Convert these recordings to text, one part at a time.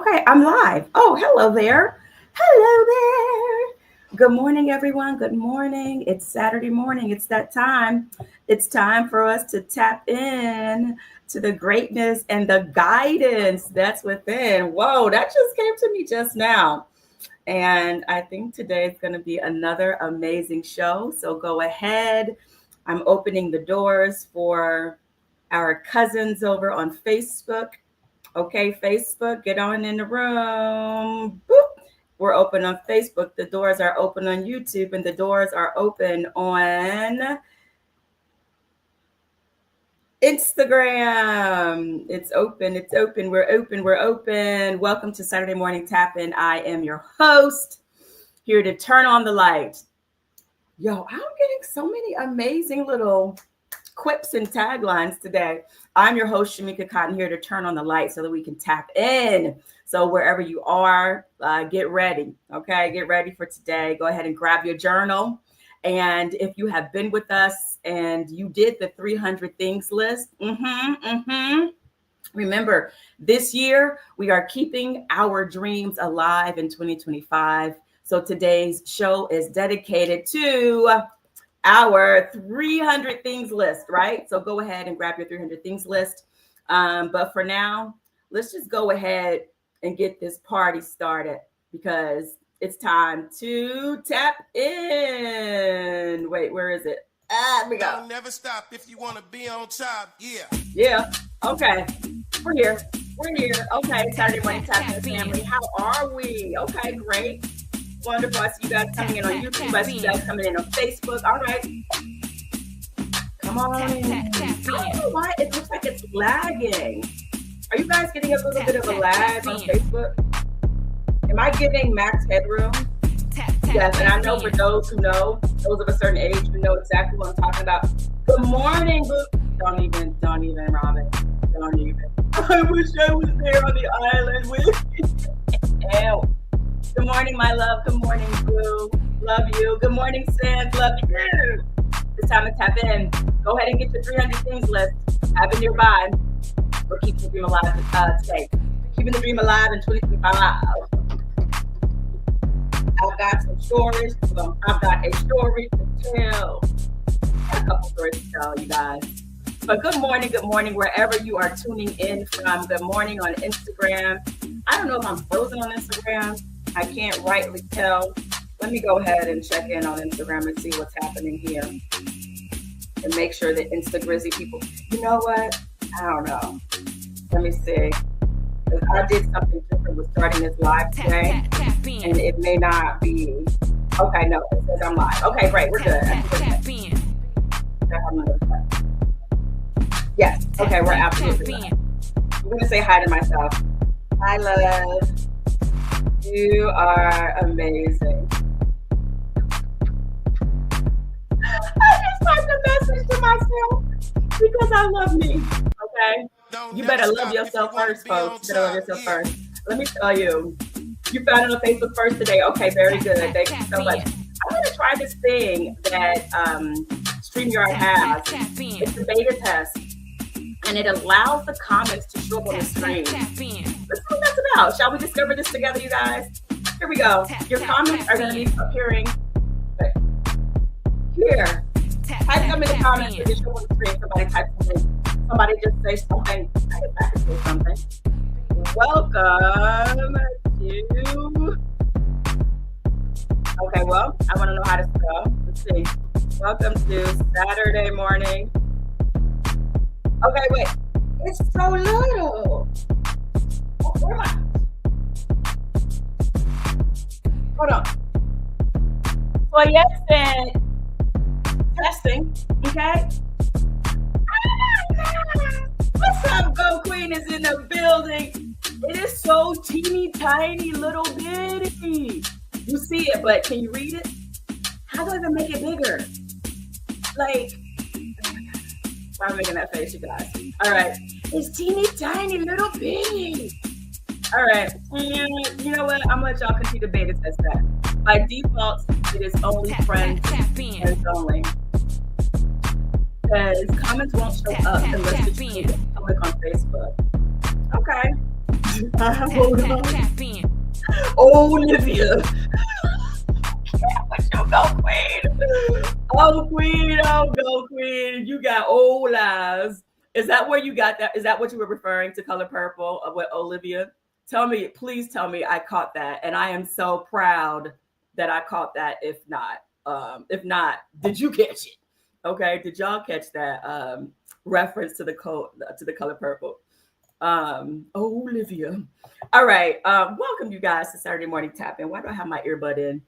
Okay, I'm live. Oh, hello there. Hello there. Good morning, everyone. Good morning. It's Saturday morning. It's that time. It's time for us to tap in to the greatness and the guidance that's within. Whoa, that just came to me just now. And I think today is going to be another amazing show. So go ahead. I'm opening the doors for our cousins over on Facebook. Okay, Facebook, get on in the room. Boop. We're open on Facebook. The doors are open on YouTube, and the doors are open on Instagram. It's open. It's open. We're open. We're open. Welcome to Saturday Morning Tap In. I am your host, here to turn on the light. Yo, I'm getting so many amazing little quips and taglines today. I'm your host, Shamika Cotton, here to turn on the light so that we can tap in. So wherever you are, get ready. Okay, get ready for today. Go ahead and grab your journal. And if you have been with us and you did the 300 things list, remember, this year we are keeping our dreams alive in 2025. So today's show is dedicated to our 300 things list, right? So go ahead and grab your 300 things list. But for now, let's just go ahead and get this party started because it's time to tap in. Wait, where is it? Here we go. Don't never stop if you want to be on top. Yeah. Okay. We're here. Okay. Saturday morning tap in family. How are we? Okay, great. Wonderful. I see you guys coming in on YouTube. I see you guys coming in on Facebook. All right. Come on in. I don't know why it looks like it's lagging. Are you guys getting a little bit of a lag on Facebook? Am I giving max headroom? Yes, and I know for those who know, those of a certain age who know exactly what I'm talking about. Good morning, Luke. Don't even, Robin. Don't even. I wish I was there on the island with you. Ew. Good morning, my love. Good morning, Blue. Love you. Good morning, Sam. Love you. It's time to tap in. Go ahead and get your 300 things list. Have it nearby. We're keeping the dream alive today. Keeping the dream alive in 2025. I've got some stories. I've got a story to tell. A couple stories to tell you guys. But good morning, wherever you are tuning in from. Good morning on Instagram. I don't know if I'm frozen on Instagram. I can't rightly tell. Let me go ahead and check in on Instagram and see what's happening here. And make sure that Insta-Grizzy people, you know what? I don't know. Let me see. I did something different with starting this live today. And it may not be. Okay, no, it says I'm live. Okay, great. We're good. Yes. Okay, we're absolutely live. I'm going to say hi to myself. Hi, love. You are amazing. I just typed a message to myself because I love me. Okay? You better love yourself first, folks. You better love yourself first. Let me tell you, you found it on Facebook first today. Okay, very good. Thank you so much. I'm going to try this thing that StreamYard has. It's a beta test, and it allows the comments to show up on the screen. Let's see what that's about. Shall we discover this together, you guys? Here we go. Your comments are going to be appearing here. Type them in the comments to show on the screen. Somebody type something. Somebody just say something. I guess I can say something. Welcome to. Okay, well, I want to know how to spell. Let's see. Welcome to Saturday morning. Okay, wait. It's so little. Where am I? Hold on. So yes, then testing. Okay. What's up, Go Queen is in the building. It is so teeny tiny, little bitty. You see it, but can you read it? How do I even make it bigger? Like, why am I making that face, you guys? All right. It's teeny tiny, little bitty. All right. You know what? I'm going to let y'all continue to beta test that. By default, it is only friends and it's only. Because comments won't show up unless you click on Facebook. Okay. Olivia. Go queen. Oh queen, oh go queen. You got old lives. Is that where you got that? Is that what you were referring to, Color Purple, with Olivia? Tell me, please tell me I caught that. And I am so proud that I caught that. If not, did you catch it? Okay, did y'all catch that reference to the Color Purple? Olivia. All right. Welcome you guys to Saturday Morning Tap-In. Why do I have my earbud in?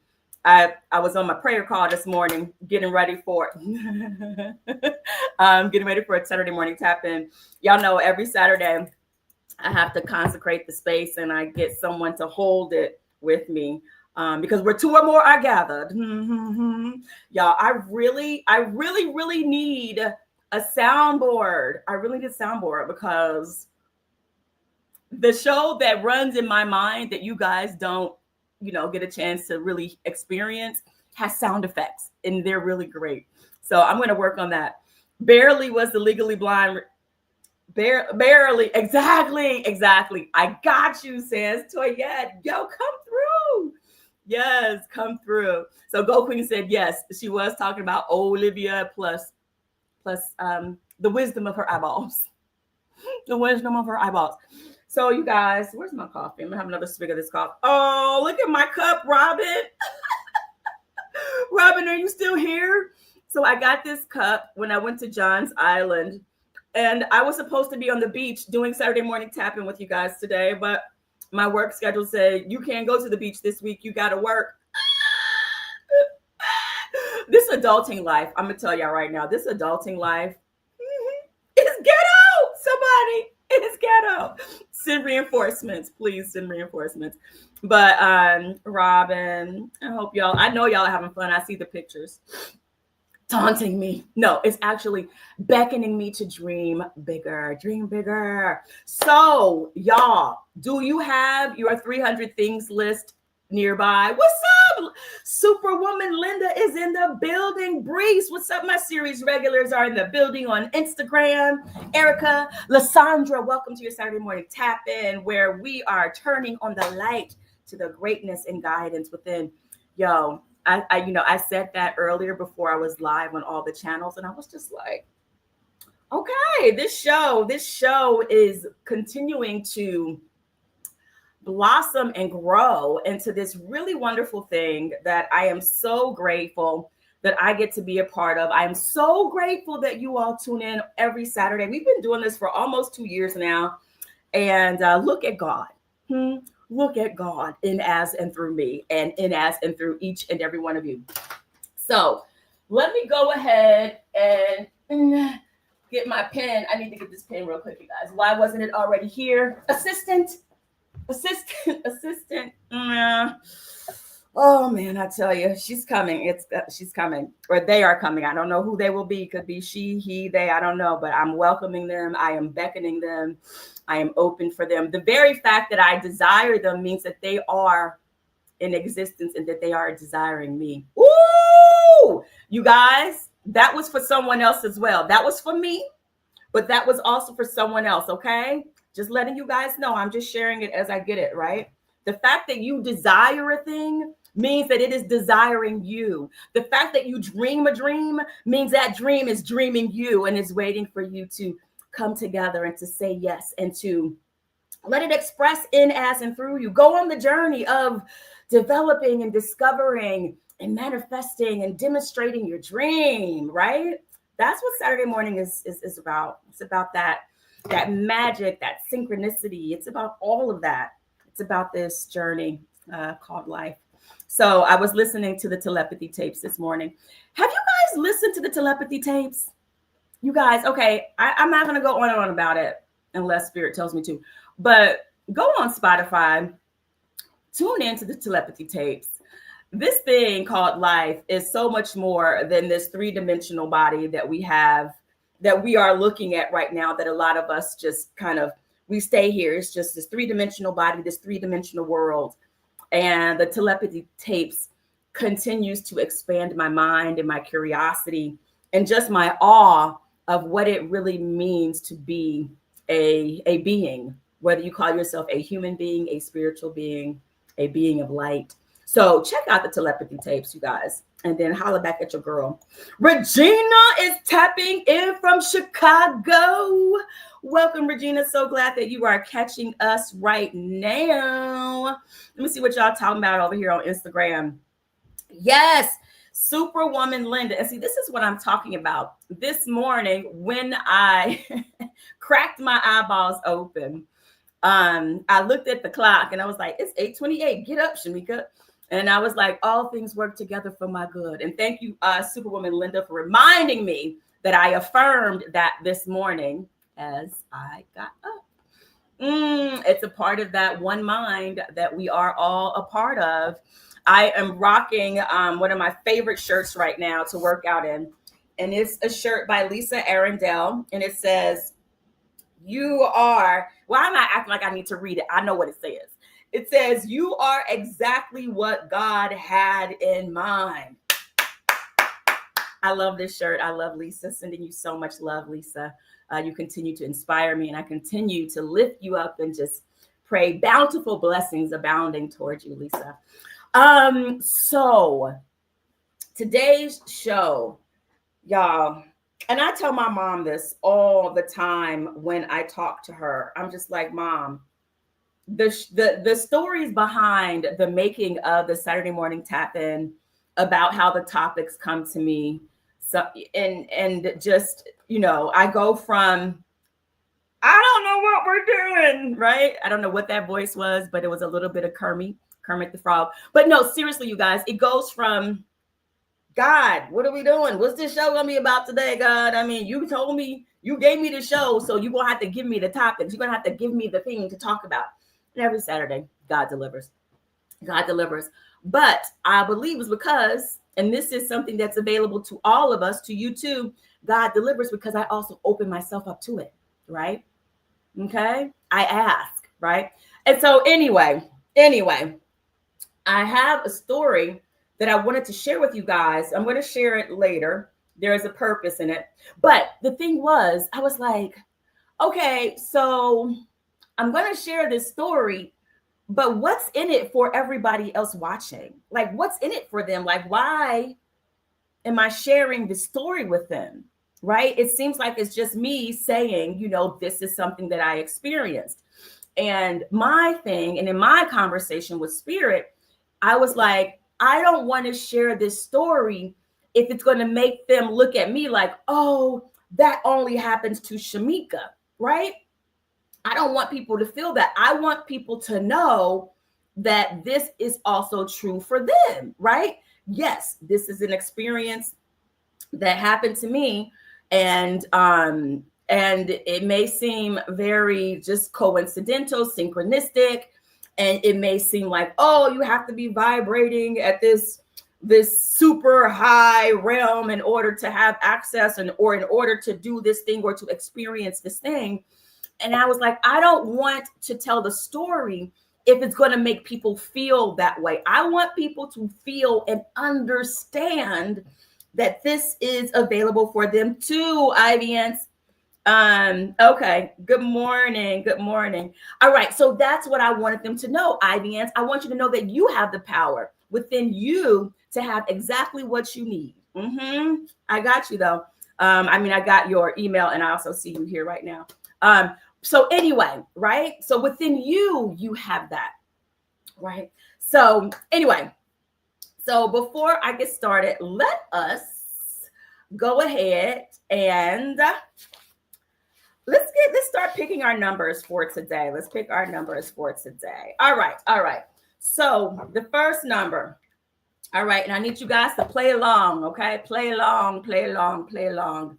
I was on my prayer call this morning, getting ready for a Saturday Morning Tap-In. Y'all know every Saturday I have to consecrate the space and I get someone to hold it with me. Because where two or more are gathered. Y'all, I really need a soundboard. I really need a soundboard because the show that runs in my mind that you guys don't, get a chance to really experience has sound effects and they're really great. So I'm going to work on that. Barely was the Legally Blonde. Barely. Exactly. I got you, says Toyette. Yo, come through. Yes, come through. So Go Queen said yes. She was talking about Olivia plus the wisdom of her eyeballs. The wisdom of her eyeballs. So you guys, where's my coffee? I'm gonna have another swig of this coffee. Oh, look at my cup, Robin. Robin, are you still here? So I got this cup when I went to John's Island, and I was supposed to be on the beach doing Saturday Morning Tap-In with you guys today, but my work schedule said you can't go to the beach this week. You got to work. This adulting life, I'm gonna tell y'all right now. This adulting life is ghetto. Somebody, it's ghetto. Send reinforcements, please. Send reinforcements. But Robin, I know y'all are having fun. I see the pictures. Taunting me. No, it's actually beckoning me to dream bigger, dream bigger. So y'all, do you have your 300 things list nearby? What's up? Superwoman Linda is in the building. Breeze, what's up? My series regulars are in the building on Instagram. Erica, Lysandra, welcome to your Saturday Morning Tap-In, where we are turning on the light to the greatness and guidance within. Yo, I said that earlier before I was live on all the channels, and I was just like, okay, this show is continuing to blossom and grow into this really wonderful thing that I am so grateful that I get to be a part of. I am so grateful that you all tune in every Saturday. We've been doing this for almost 2 years now, and look at God. Look at God in, as, and through me, and in, as, and through each and every one of you. So let me go ahead and get my pen. I need to get this pen real quick, you guys. Why wasn't it already here? Assistant. Oh man, I tell you, she's coming. She's coming, or they are coming. I don't know who they will be. Could be she, he, they. I don't know, but I'm welcoming them. I am beckoning them. I am open for them. The very fact that I desire them means that they are in existence and that they are desiring me. Ooh, you guys, that was for someone else as well. That was for me, but that was also for someone else. Okay. Just letting you guys know, I'm just sharing it as I get it, right? The fact that you desire a thing means that it is desiring you. The fact that you dream a dream means that dream is dreaming you and is waiting for you to come together and to say yes and to let it express in, as, and through you. Go on the journey of developing and discovering and manifesting and demonstrating your dream, right? That's what Saturday morning is about. It's about that magic, that synchronicity. It's about all of that. It's about this journey called life. So I was listening to the telepathy tapes this morning. Have you guys listened to the telepathy tapes? You guys, okay, I'm not going to go on and on about it unless Spirit tells me to. But go on Spotify, tune into the telepathy tapes. This thing called life is so much more than this three-dimensional body that we have, that we are looking at right now, that a lot of us just kind of, we stay here. It's just this three-dimensional body, this three-dimensional world. And the telepathy tapes continues to expand my mind and my curiosity and just my awe of what it really means to be a being, whether you call yourself a human being, a spiritual being, a being of light. So check out the telepathy tapes, you guys, and then holler back at your girl. Regina is tapping in from Chicago. Welcome, Regina. So glad that you are catching us right now. Let me see what y'all talking about over here on Instagram. Yes, Superwoman Linda. And see, this is what I'm talking about. This morning, when I cracked my eyeballs open, I looked at the clock and I was like, it's 8:28. Get up, Shamika. And I was like, all things work together for my good. And thank you, Superwoman Linda, for reminding me that I affirmed that this morning as I got up. It's a part of that one mind that we are all a part of. I am rocking one of my favorite shirts right now to work out in. And it's a shirt by Lisa Arundel. And it says, you are, well, I'm not acting like I need to read it. I know what it says. It says, you are exactly what God had in mind. I love this shirt. I love Lisa. Sending you so much love, Lisa. You continue to inspire me, and I continue to lift you up and just pray bountiful blessings abounding towards you, Lisa. So today's show, y'all, and I tell my mom this all the time when I talk to her. I'm just like, Mom, the stories behind the making of the Saturday Morning Tap-In, about how the topics come to me. So, and just, you know, I go from, I don't know what we're doing, right? I don't know what that voice was, but it was a little bit of Kermit the Frog. But no, seriously, you guys, it goes from, God, what are we doing? What's this show gonna be about today, God? I mean, you told me, you gave me the show, so you're gonna have to give me the topics. You're gonna have to give me the thing to talk about. And every Saturday, God delivers. God delivers. But I believe it's because, and this is something that's available to all of us, to you too, God delivers because I also open myself up to it, right? Okay? I ask, right? And so anyway, I have a story that I wanted to share with you guys. I'm going to share it later. There is a purpose in it. But the thing was, I was like, okay, so I'm going to share this story, but what's in it for everybody else watching? Like, what's in it for them? Like, why am I sharing the story with them? Right? It seems like it's just me saying, you know, this is something that I experienced. And my thing, and in my conversation with Spirit, I was like, I don't want to share this story if it's going to make them look at me like, oh, that only happens to Shamika, right? I don't want people to feel that. I want people to know that this is also true for them, right? Yes, this is an experience that happened to me, and it may seem very just coincidental, synchronistic, and it may seem like, oh, you have to be vibrating at this super high realm in order to have access or in order to do this thing or to experience this thing. And I was like, I don't want to tell the story if it's going to make people feel that way. I want people to feel and understand that this is available for them too, Ivians. Okay. Good morning. Good morning. All right. So that's what I wanted them to know, Ivians. I want you to know that you have the power within you to have exactly what you need. I got you though. I got your email, and I also see you here right now. So anyway, right? So within you, you have that, right? So anyway, so before I get started, let us go ahead and let's start picking our numbers for today. Let's pick our numbers for today. All right. So the first number, all right, and I need you guys to play along, okay? Play along.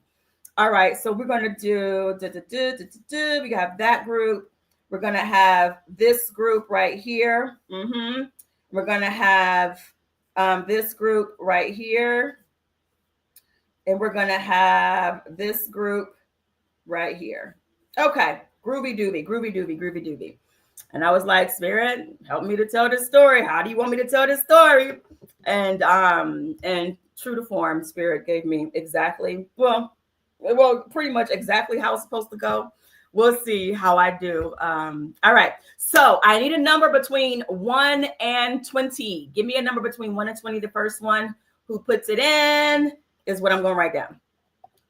All right, so we're going to do, we have that group. We're going to have this group right here. We're going to have this group right here. And we're going to have this group right here. Okay, groovy doobie. And I was like, Spirit, help me to tell this story. How do you want me to tell this story? And true to form, Spirit gave me exactly, well, pretty much exactly how it's supposed to go. We'll see how I do. All right. So I need a number between 1 and 20. Give me a number between 1 and 20. The first one who puts it in is what I'm going to write down.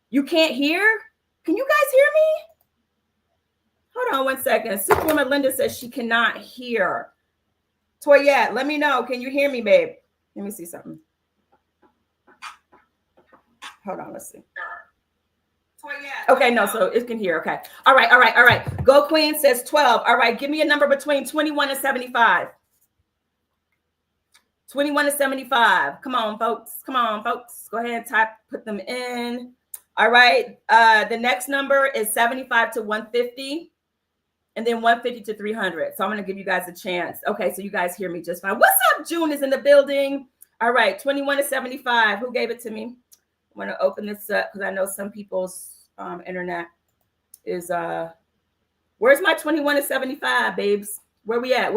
You can't hear? Can you guys hear me? Hold on 1 second. Superwoman Linda says she cannot hear. Toyette, let me know. Can you hear me, babe? Let me see something. Hold on. Let's see. Okay, no, so it can hear. Okay. All right. Go Queen says 12. All right, give me a number between 21 and 75. 21 to 75. Come on, folks. Go ahead, put them in. All right. The next number is 75 to 150. And then 150 to 300. So I'm going to give you guys a chance. Okay, so you guys hear me just fine. What's up? June is in the building. All right, 21 to 75. Who gave it to me? I'm going to open this up because I know some people's internet is where's my 21 to 75, babes? Where we at?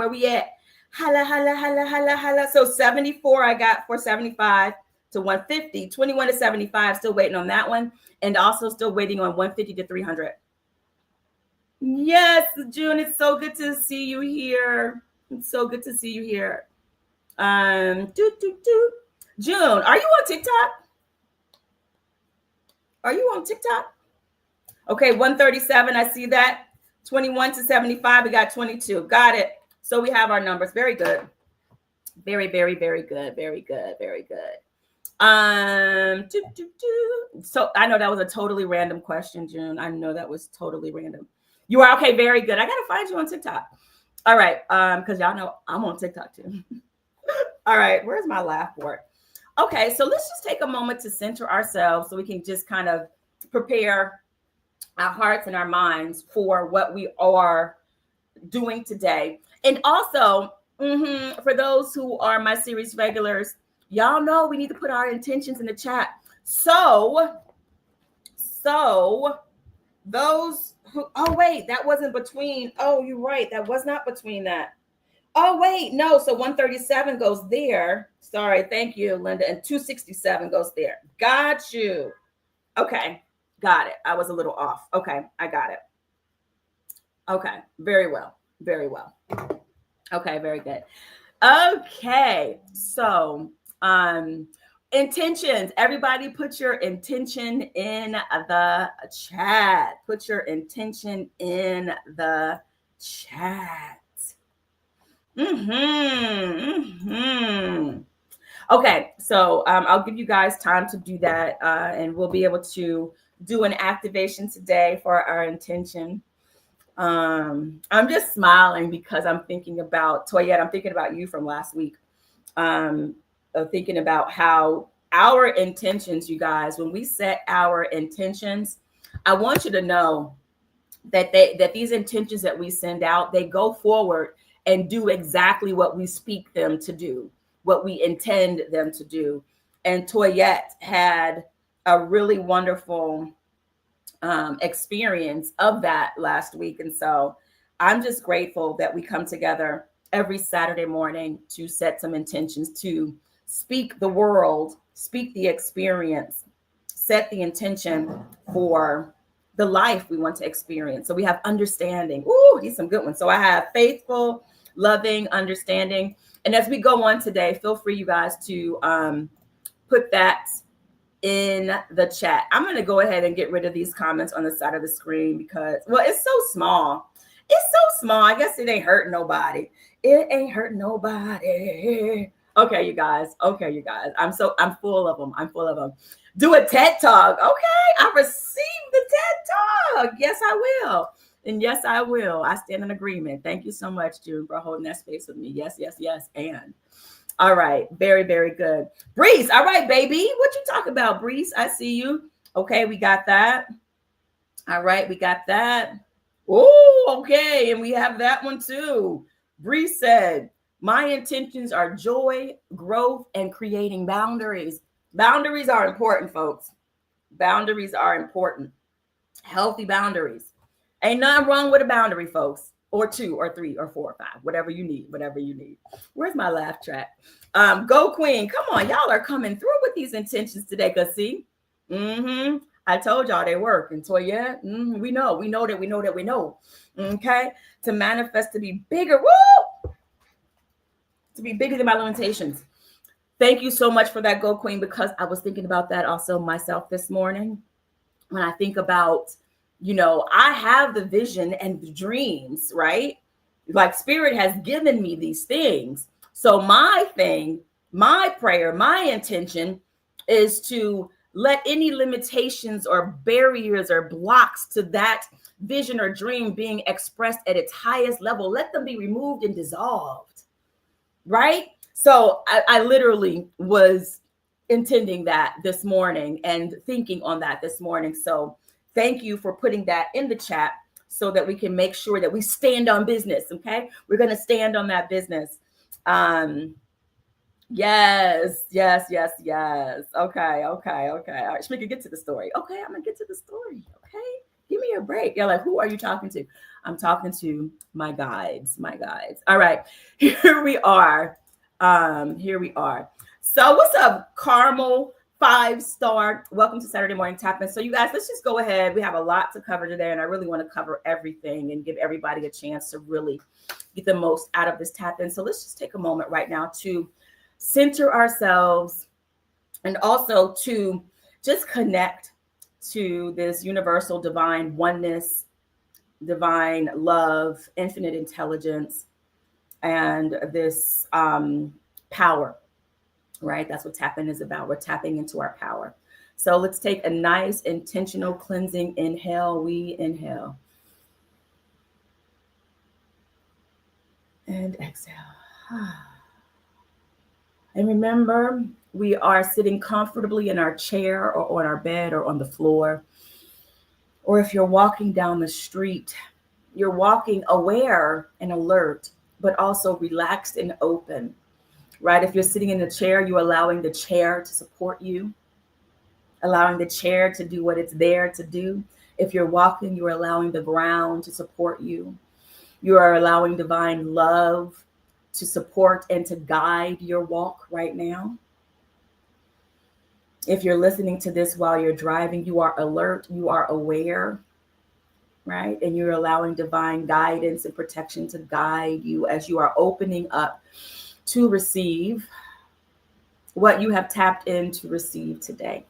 Holla. So 74 I got for 75 to 150. 21 to 75, still waiting on that one. And also still waiting on 150 to 300. Yes, June, it's so good to see you here. June, are you on TikTok? Okay, 137, I see that. 21 to 75, we got 22. Got it. So we have our numbers. Very good. Very good. So I know that was a totally random question, June. I know that was totally random. You are okay. Very good. I got to find you on TikTok. All right. Because y'all know I'm on TikTok too. All right. Where's my laugh board? Okay. So let's just take a moment to center ourselves so we can just kind of prepare our hearts and our minds for what we are doing today. And also, for those who are my series regulars, y'all know we need to put our intentions in the chat. So those who, oh wait, that wasn't between, oh, you're right, that was not between that. Oh wait, no, so 137 goes there. Sorry, thank you, Linda, and 267 goes there. Got you. Okay, got it. I was a little off. Okay, I got it. Okay, very well. Okay, very good. Okay, so intentions. Everybody put your intention in the chat. Okay, so I'll give you guys time to do that, and we'll be able to do an activation today for our intention. I'm just smiling because I'm thinking about Toyette. I'm thinking about you from last week. Thinking about how our intentions, you guys, when we set our intentions, I want you to know that these intentions that we send out, they go forward and do exactly what we speak them to do, what we intend them to do. And Toyette had a really wonderful experience of that last week. And so I'm just grateful that we come together every Saturday morning to set some intentions, to speak the world, speak the experience, set the intention for the life we want to experience. So we have understanding. Ooh, these are some good ones. So I have faithful, loving, understanding. And as we go on today, feel free, you guys, to put that in the chat. I'm going to go ahead and get rid of these comments on the side of the screen because, well, it's so small. I guess it ain't hurting nobody. Okay, you guys. I'm full of them. Do a TED Talk. Okay, I received the TED Talk. Yes, I will. And yes, I will. I stand in agreement. Thank you so much, June, for holding that space with me. Yes. And all right. Very, very good. Breeze. All right, baby. What you talk about, Breeze? I see you. Okay, we got that. All right, we got that. Oh, okay. And we have that one too. Breeze said, my intentions are joy, growth, and creating boundaries. Boundaries are important, folks. Boundaries are important. Healthy boundaries. Ain't nothing wrong with a boundary, folks. Or 2 or 3 or 4 or 5, whatever you need. Where's my laugh track? Go Queen. Come on, y'all are coming through with these intentions today. Cause see, I told y'all they work. And so, yeah, we know. Okay. To manifest to be bigger. Woo! To be bigger than my limitations. Thank you so much for that, Go Queen, because I was thinking about that also myself this morning. When I think about, I have the vision and the dreams, right? Like Spirit has given me these things. So my thing, my prayer, my intention is to let any limitations or barriers or blocks to that vision or dream being expressed at its highest level, let them be removed and dissolved, right? So I literally was intending that this morning and thinking on that this morning. So thank you for putting that in the chat so that we can make sure that we stand on business. Okay. We're going to stand on that business. Yes. Okay. All right. Shmika, get to the story. Okay. I'm going to get to the story. Okay. Give me a break. You're like, who are you talking to? I'm talking to my guides. All right. Here we are. So what's up, Carmel 5-star? Welcome to Saturday Morning Tap-In. So you guys, let's just go ahead. We have a lot to cover today, and I really want to cover everything and give everybody a chance to really get the most out of this tap-in. So let's just take a moment right now to center ourselves and also to just connect to this universal divine oneness, divine love, infinite intelligence, and this power, right? That's what tapping is about. We're tapping into our power. So let's take a nice intentional cleansing inhale. We inhale and exhale. And remember, we are sitting comfortably in our chair or on our bed or on the floor. Or if you're walking down the street, you're walking aware and alert, but also relaxed and open, right? If you're sitting in a chair, you're allowing the chair to support you, allowing the chair to do what it's there to do. If you're walking, you're allowing the ground to support you. You are allowing divine love to support and to guide your walk right now. If you're listening to this while you're driving, you are alert, you are aware, right? And you're allowing divine guidance and protection to guide you as you are opening up to receive what you have tapped in to receive today.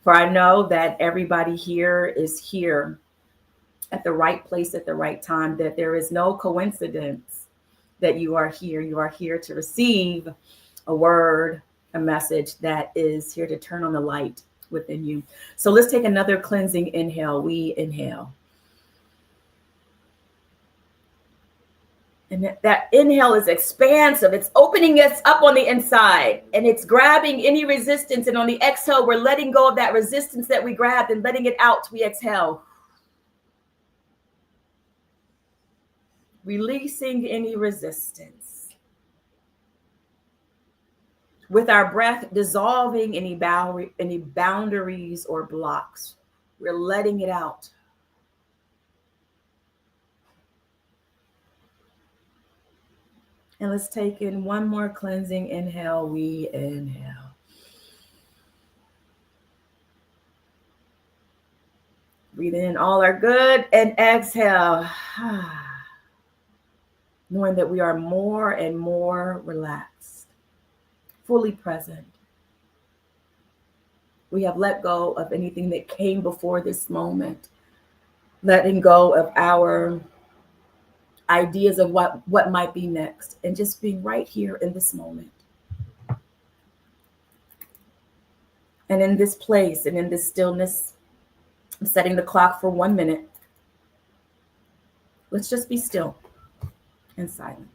For I know that everybody here is here at the right place at the right time, that there is no coincidence that you are here. You are here to receive a word, a message that is here to turn on the light within you. So let's take another cleansing inhale. We inhale. And that inhale is expansive. It's opening us up on the inside and it's grabbing any resistance. And on the exhale, we're letting go of that resistance that we grabbed and letting it out. We exhale. Releasing any resistance. With our breath, dissolving any boundaries or blocks. We're letting it out. And let's take in one more cleansing inhale. We inhale. Breathe in, all are good, and exhale. Knowing that we are more and more relaxed, fully present. We have let go of anything that came before this moment, letting go of our ideas of what might be next, and just being right here in this moment. And in this place and in this stillness, I'm setting the clock for 1 minute. Let's just be still and silent.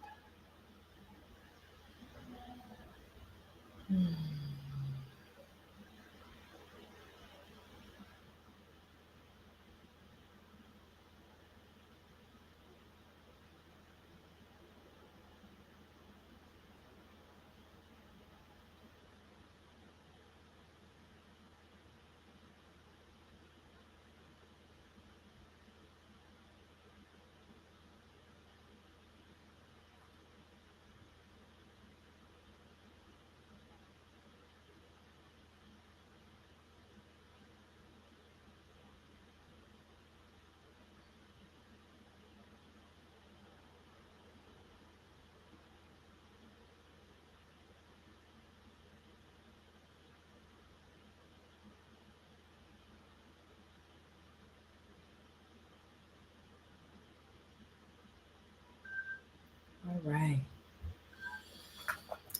All right.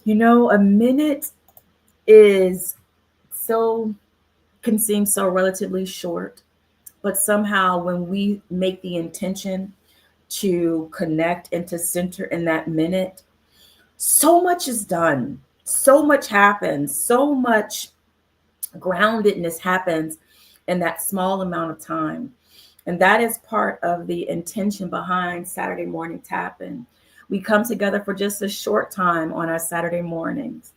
A minute is so can seem so relatively short, but somehow when we make the intention to connect and to center in that minute, so much is done, so much happens, so much groundedness happens in that small amount of time. And that is part of the intention behind Saturday morning tapping. We come together for just a short time on our Saturday mornings.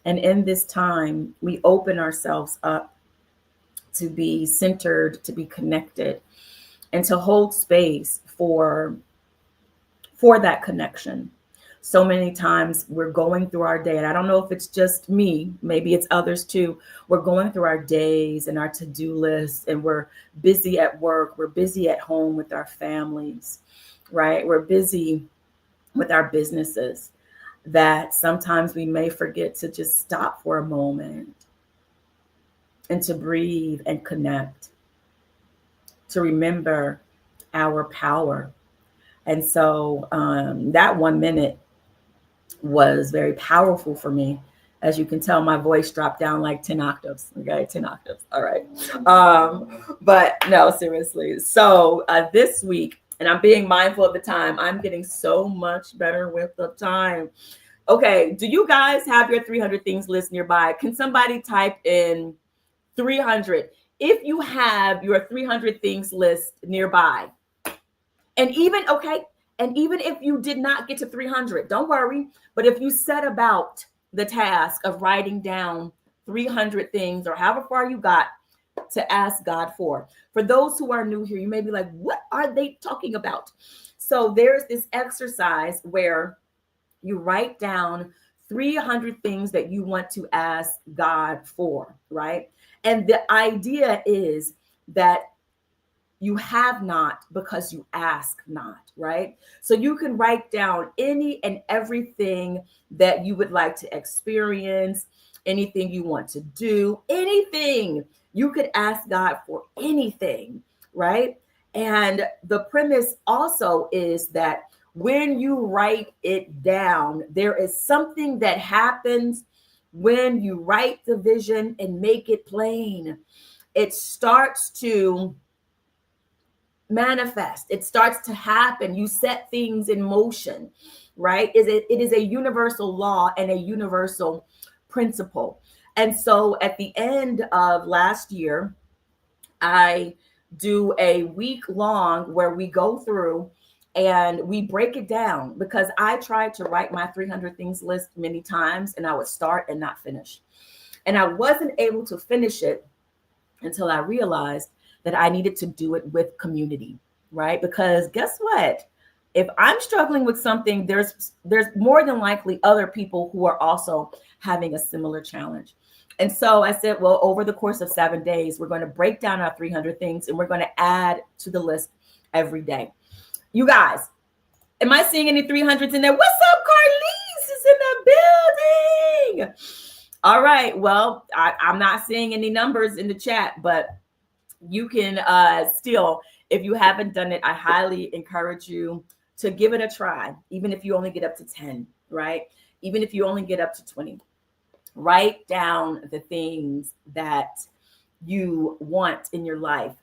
And in this time, we open ourselves up to be centered, to be connected, and to hold space for that connection. So many times we're going through our day, and I don't know if it's just me, maybe it's others too. We're going through our days and our to-do lists, and we're busy at work, we're busy at home with our families, right? We're busy with our businesses, that sometimes we may forget to just stop for a moment and to breathe and connect, to remember our power. And so that 1 minute was very powerful for me. As you can tell, my voice dropped down like 10 octaves. Okay, 10 octaves. All right. But no, seriously. So this week, and I'm being mindful of the time, I'm getting so much better with the time. Okay, do you guys have your 300 things list nearby? Can somebody type in 300 if you have your 300 things list nearby? And even if you did not get to 300, don't worry. But if you set about the task of writing down 300 things or however far you got to ask God for those who are new here, you may be like, what are they talking about? So there's this exercise where you write down 300 things that you want to ask God for, right? And the idea is that you have not because you ask not, right? So you can write down any and everything that you would like to experience, anything you want to do, anything. You could ask God for anything, right? And the premise also is that when you write it down, there is something that happens when you write the vision and make it plain. It starts to manifest. It starts to happen. You set things in motion, right? It is a universal law and a universal principle. And so at the end of last year, I do a week long where we go through and we break it down, because I tried to write my 300 things list many times and I would start and not finish. And I wasn't able to finish it until I realized that I needed to do it with community, right? Because guess what? If I'm struggling with something, there's more than likely other people who are also having a similar challenge. And so I said, well, over the course of 7 days, we're going to break down our 300 things and we're going to add to the list every day. You guys, am I seeing any 300s in there? What's up, Carlise is in the building. All right. Well, I'm not seeing any numbers in the chat, but you can still, if you haven't done it, I highly encourage you to give it a try, even if you only get up to 10, right? Even if you only get up to 20. Write down the things that you want in your life,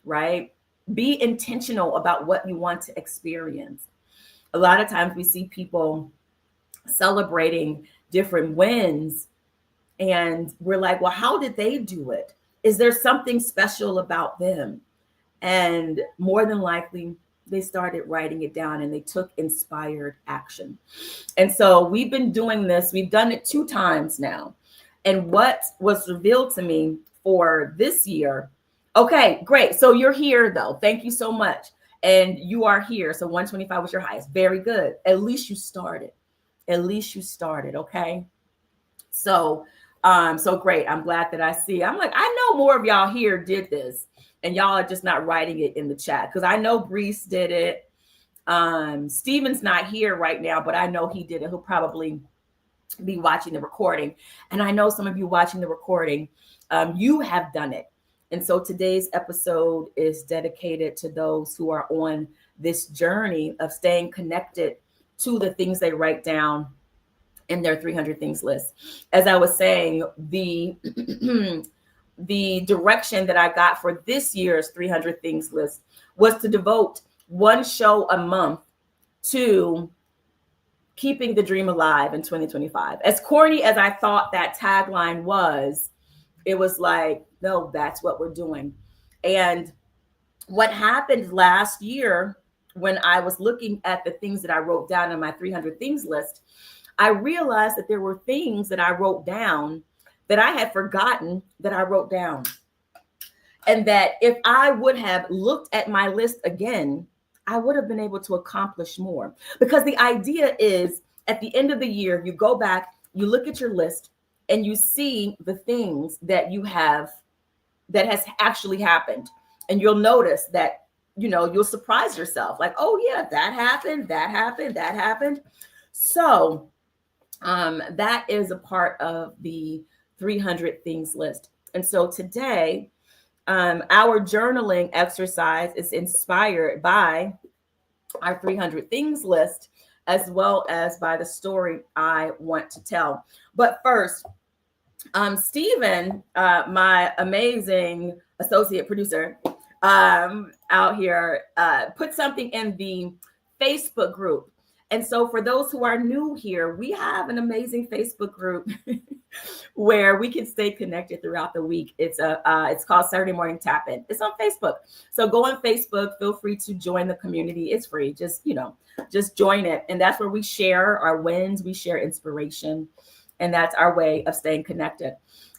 right? Be intentional about what you want to experience. A lot of times we see people celebrating different wins and we're like, well, how did they do it? Is there something special about them? And more than likely, they started writing it down and they took inspired action. And so we've been doing this. We've done it 2 times now. And what was revealed to me for this year, okay, great. So you're here though. Thank you so much. And you are here. So 125 was your highest. Very good. At least you started. At least you started. Okay. So great. I'm glad that I see. I'm like, I know more of y'all here did this and y'all are just not writing it in the chat. Cause I know Brees did it. Steven's not here right now, but I know he did it. He'll probably be watching the recording. And I know some of you watching the recording, you have done it. And so today's episode is dedicated to those who are on this journey of staying connected to the things they write down in their 300 things list. As I was saying, the the direction that I got for this year's 300 things list was to devote one show a month to keeping the dream alive in 2025. As corny as I thought that tagline was, it was like, no, that's what we're doing. And what happened last year when I was looking at the things that I wrote down in my 300 things list, I realized that there were things that I wrote down that I had forgotten that I wrote down. And that if I would have looked at my list again, I would have been able to accomplish more. Because the idea is at the end of the year, you go back, you look at your list, and you see the things that you have that has actually happened. And you'll notice that, you'll surprise yourself. Like, oh yeah, that happened, that happened, that happened. So that is a part of the 300 things list. And so today, our journaling exercise is inspired by our 300 things list, as well as by the story I want to tell. But first, Stephen, my amazing associate producer out here, put something in the Facebook group. And so for those who are new here, we have an amazing Facebook group where we can stay connected throughout the week. It's called Saturday Morning Tap In. It's on Facebook. So go on Facebook, feel free to join the community. It's free. Just join it. And that's where we share our wins, we share inspiration, and that's our way of staying connected.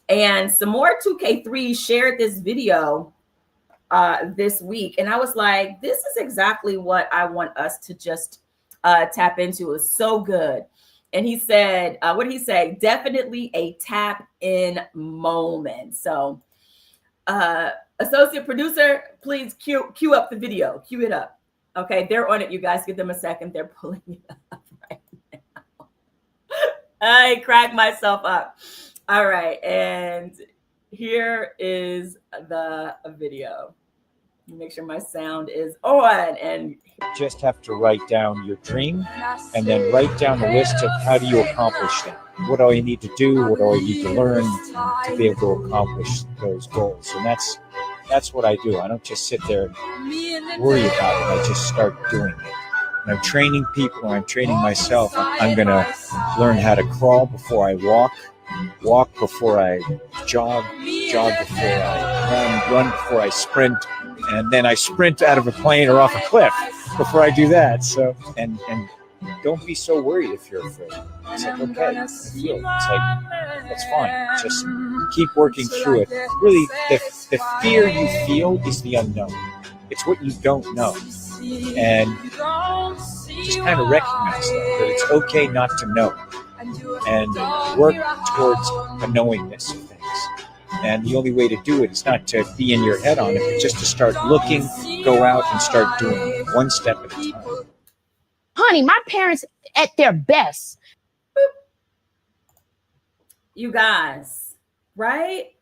And some more 2K3 shared this video this week. And I was like, this is exactly what I want us to just tap into. Is so good. And he said, what did he say? Definitely a tap in moment. So associate producer, please cue up the video. Cue it up. Okay, they're on it, you guys. Give them a second. They're pulling it up right now. I cracked myself up. All right, and here is the video. Make sure my sound is on. And just have to write down your dream and then write down a list of how do you accomplish that. What do I need to do? What do I need to learn to be able to accomplish those goals? And that's what I do. I don't just sit there and worry about it. I just start doing it. And I'm training people, I'm training myself. I'm going to learn how to crawl before I walk before I jog before I run before I sprint, and then I sprint out of a plane or off a cliff before I do that. So, and don't be so worried if you're afraid. It's like, okay, I feel it. It's like, that's fine. Just keep working through it. Really, the fear you feel is the unknown. It's what you don't know. And just kind of recognize that it's okay not to know. And work towards a knowingness of things. And the only way to do it is not to be in your head on it, but just to start looking, go out and start doing it one step at a time. Honey, my parents at their best. You guys, right?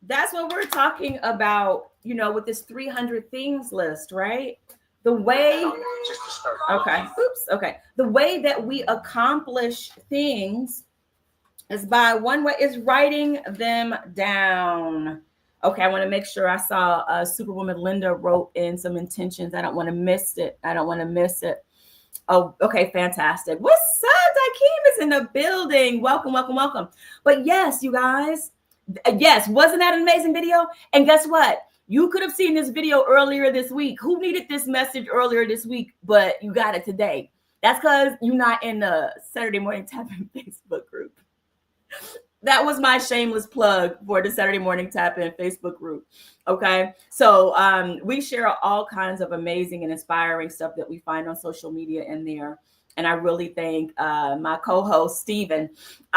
That's what we're talking about, with this 300 things list, right? The way, the way that we accomplish things is by one way is writing them down. Okay, I want to make sure I saw Superwoman Linda wrote in some intentions. I don't want to miss it. Oh, okay, fantastic. What's up? Dakeem is in the building. Welcome. But yes, you guys, yes, wasn't that an amazing video? And guess what? You could have seen this video earlier this week. Who needed this message earlier this week, but you got it today? That's because you're not in the Saturday Morning Tap In Facebook group. That was my shameless plug for the Saturday Morning Tap In Facebook group. Okay. So we share all kinds of amazing and inspiring stuff that we find on social media in there. And I really thank my co-host, Stephen.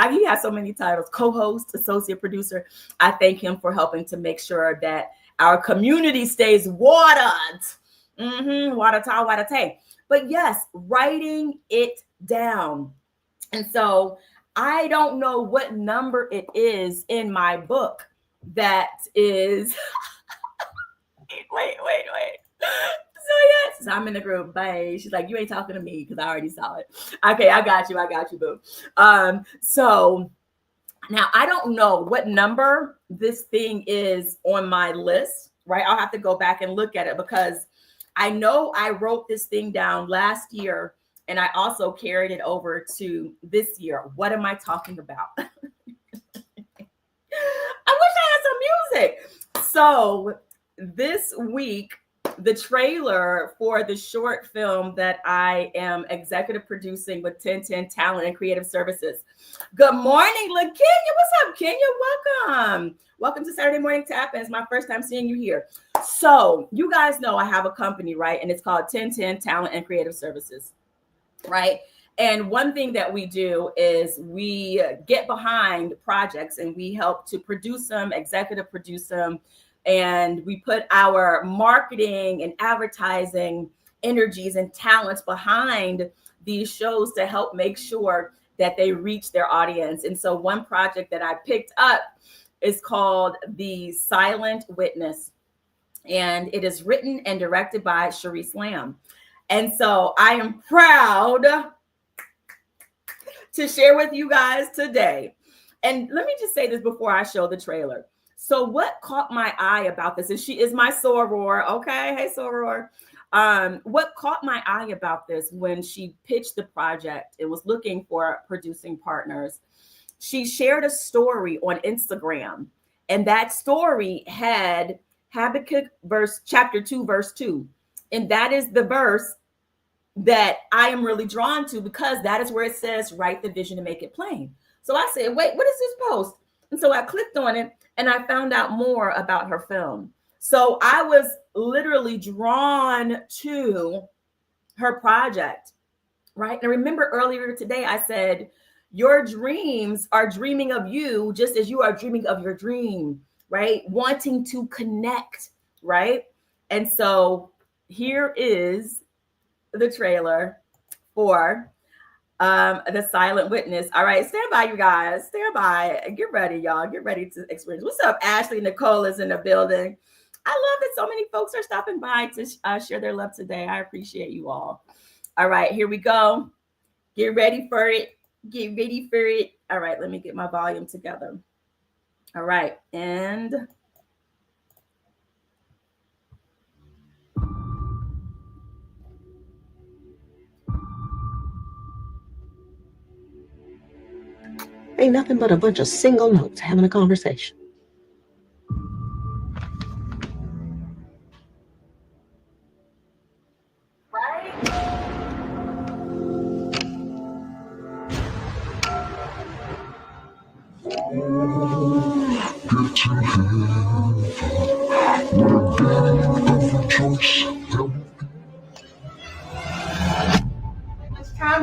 He has so many titles: co-host, associate producer. I thank him for helping to make sure that our community stays watered. Water. But yes, writing it down. And so I don't know what number it is in my book that is. Wait. it. So I'm in the group. Bye. She's like, you ain't talking to me because I already saw it. Okay, I got you, boo. So now I don't know what number this thing is on my list, right? I'll have to go back and look at it because I know I wrote this thing down last year and I also carried it over to this year. What am I talking about? I wish I had some music. So this week, the trailer for the short film that I am executive producing with 1010 Talent and Creative Services. Good morning, LaKenya. What's up, Kenya? Welcome. Welcome to Saturday Morning Tap-In. It's my first time seeing you here. So you guys know I have a company, right? And it's called 1010 Talent and Creative Services, right? And one thing that we do is we get behind projects and we help to produce them, executive produce them, and we put our marketing and advertising energies and talents behind these shows to help make sure that they reach their audience. And so one project that I picked up is called The Silent Witness. And it is written and directed by Sharice Lamb. And so I am proud to share with you guys today. And let me just say this before I show the trailer. So what caught my eye about this, and she is my soror, okay? Hey, soror. What caught my eye about this when she pitched the project, it was looking for producing partners. She shared a story on Instagram, and that story had Habakkuk chapter 2, verse 2. And that is the verse that I am really drawn to because that is where it says, write the vision and make it plain. So I said, wait, what is this post? And so I clicked on it and I found out more about her film. So I was literally drawn to her project, right? And remember earlier today, I said, your dreams are dreaming of you just as you are dreaming of your dream, right? Wanting to connect, right? And so here is the trailer for The Silent Witness. All right, stand by, you guys. Stand by. Get ready, y'all. Get ready to experience. What's up? Ashley Nicole is in the building. I love that so many folks are stopping by to share their love today. I appreciate you all. All right, here we go. Get ready for it. Get ready for it. All right, let me get my volume together. All right, and ain't nothing but a bunch of single notes having a conversation.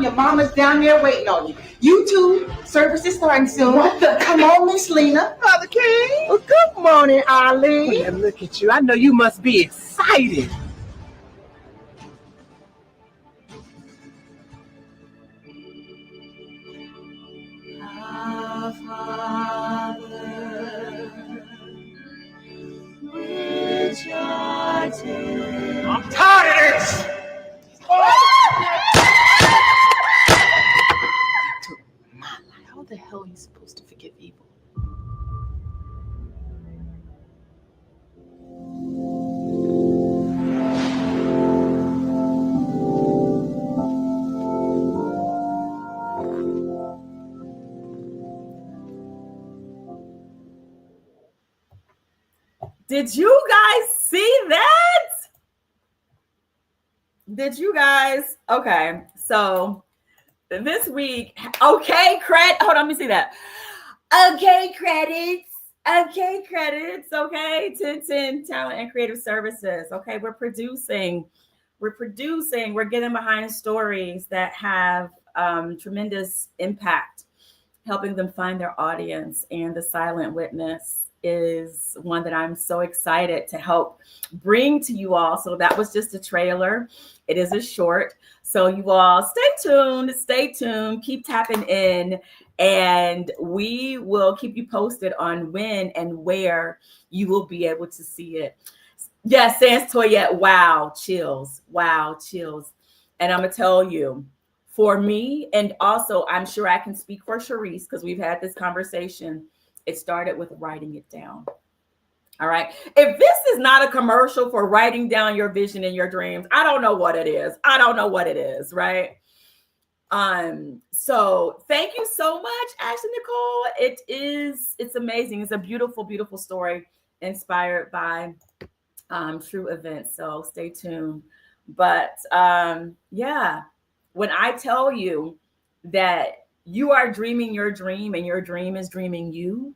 Your mama's down there waiting on you. You two, service is starting soon. Come on, Miss Lena. Father King. Well, good morning, Arlene. Well, look at you. I know you must be excited. Our Father, which art in... I'm tired of this. How the hell are you supposed to forgive evil? did you guys see that? Did you guys? Okay, so this week, okay, hold on, let me see that. Okay, credits. Okay, 1010 Talent and Creative Services. Okay, we're producing, we're getting behind stories that have tremendous impact, helping them find their audience. And The Silent Witness is one that I'm so excited to help bring to you all. So that was just a trailer. It is a short. So you all stay tuned, keep tapping in, and we will keep you posted on when and where you will be able to see it. Yes, Sans Toyette. Wow, chills. Wow, chills. And I'm gonna tell you, for me, and also I'm sure I can speak for Sharice because we've had this conversation. It started with writing it down. All right. If this is not a commercial for writing down your vision and your dreams, I don't know what it is. I don't know what it is, right? So thank you so much, Ashley Nicole. It's amazing. It's a beautiful, beautiful story inspired by true events. So stay tuned. But yeah, when I tell you that you are dreaming your dream and your dream is dreaming you,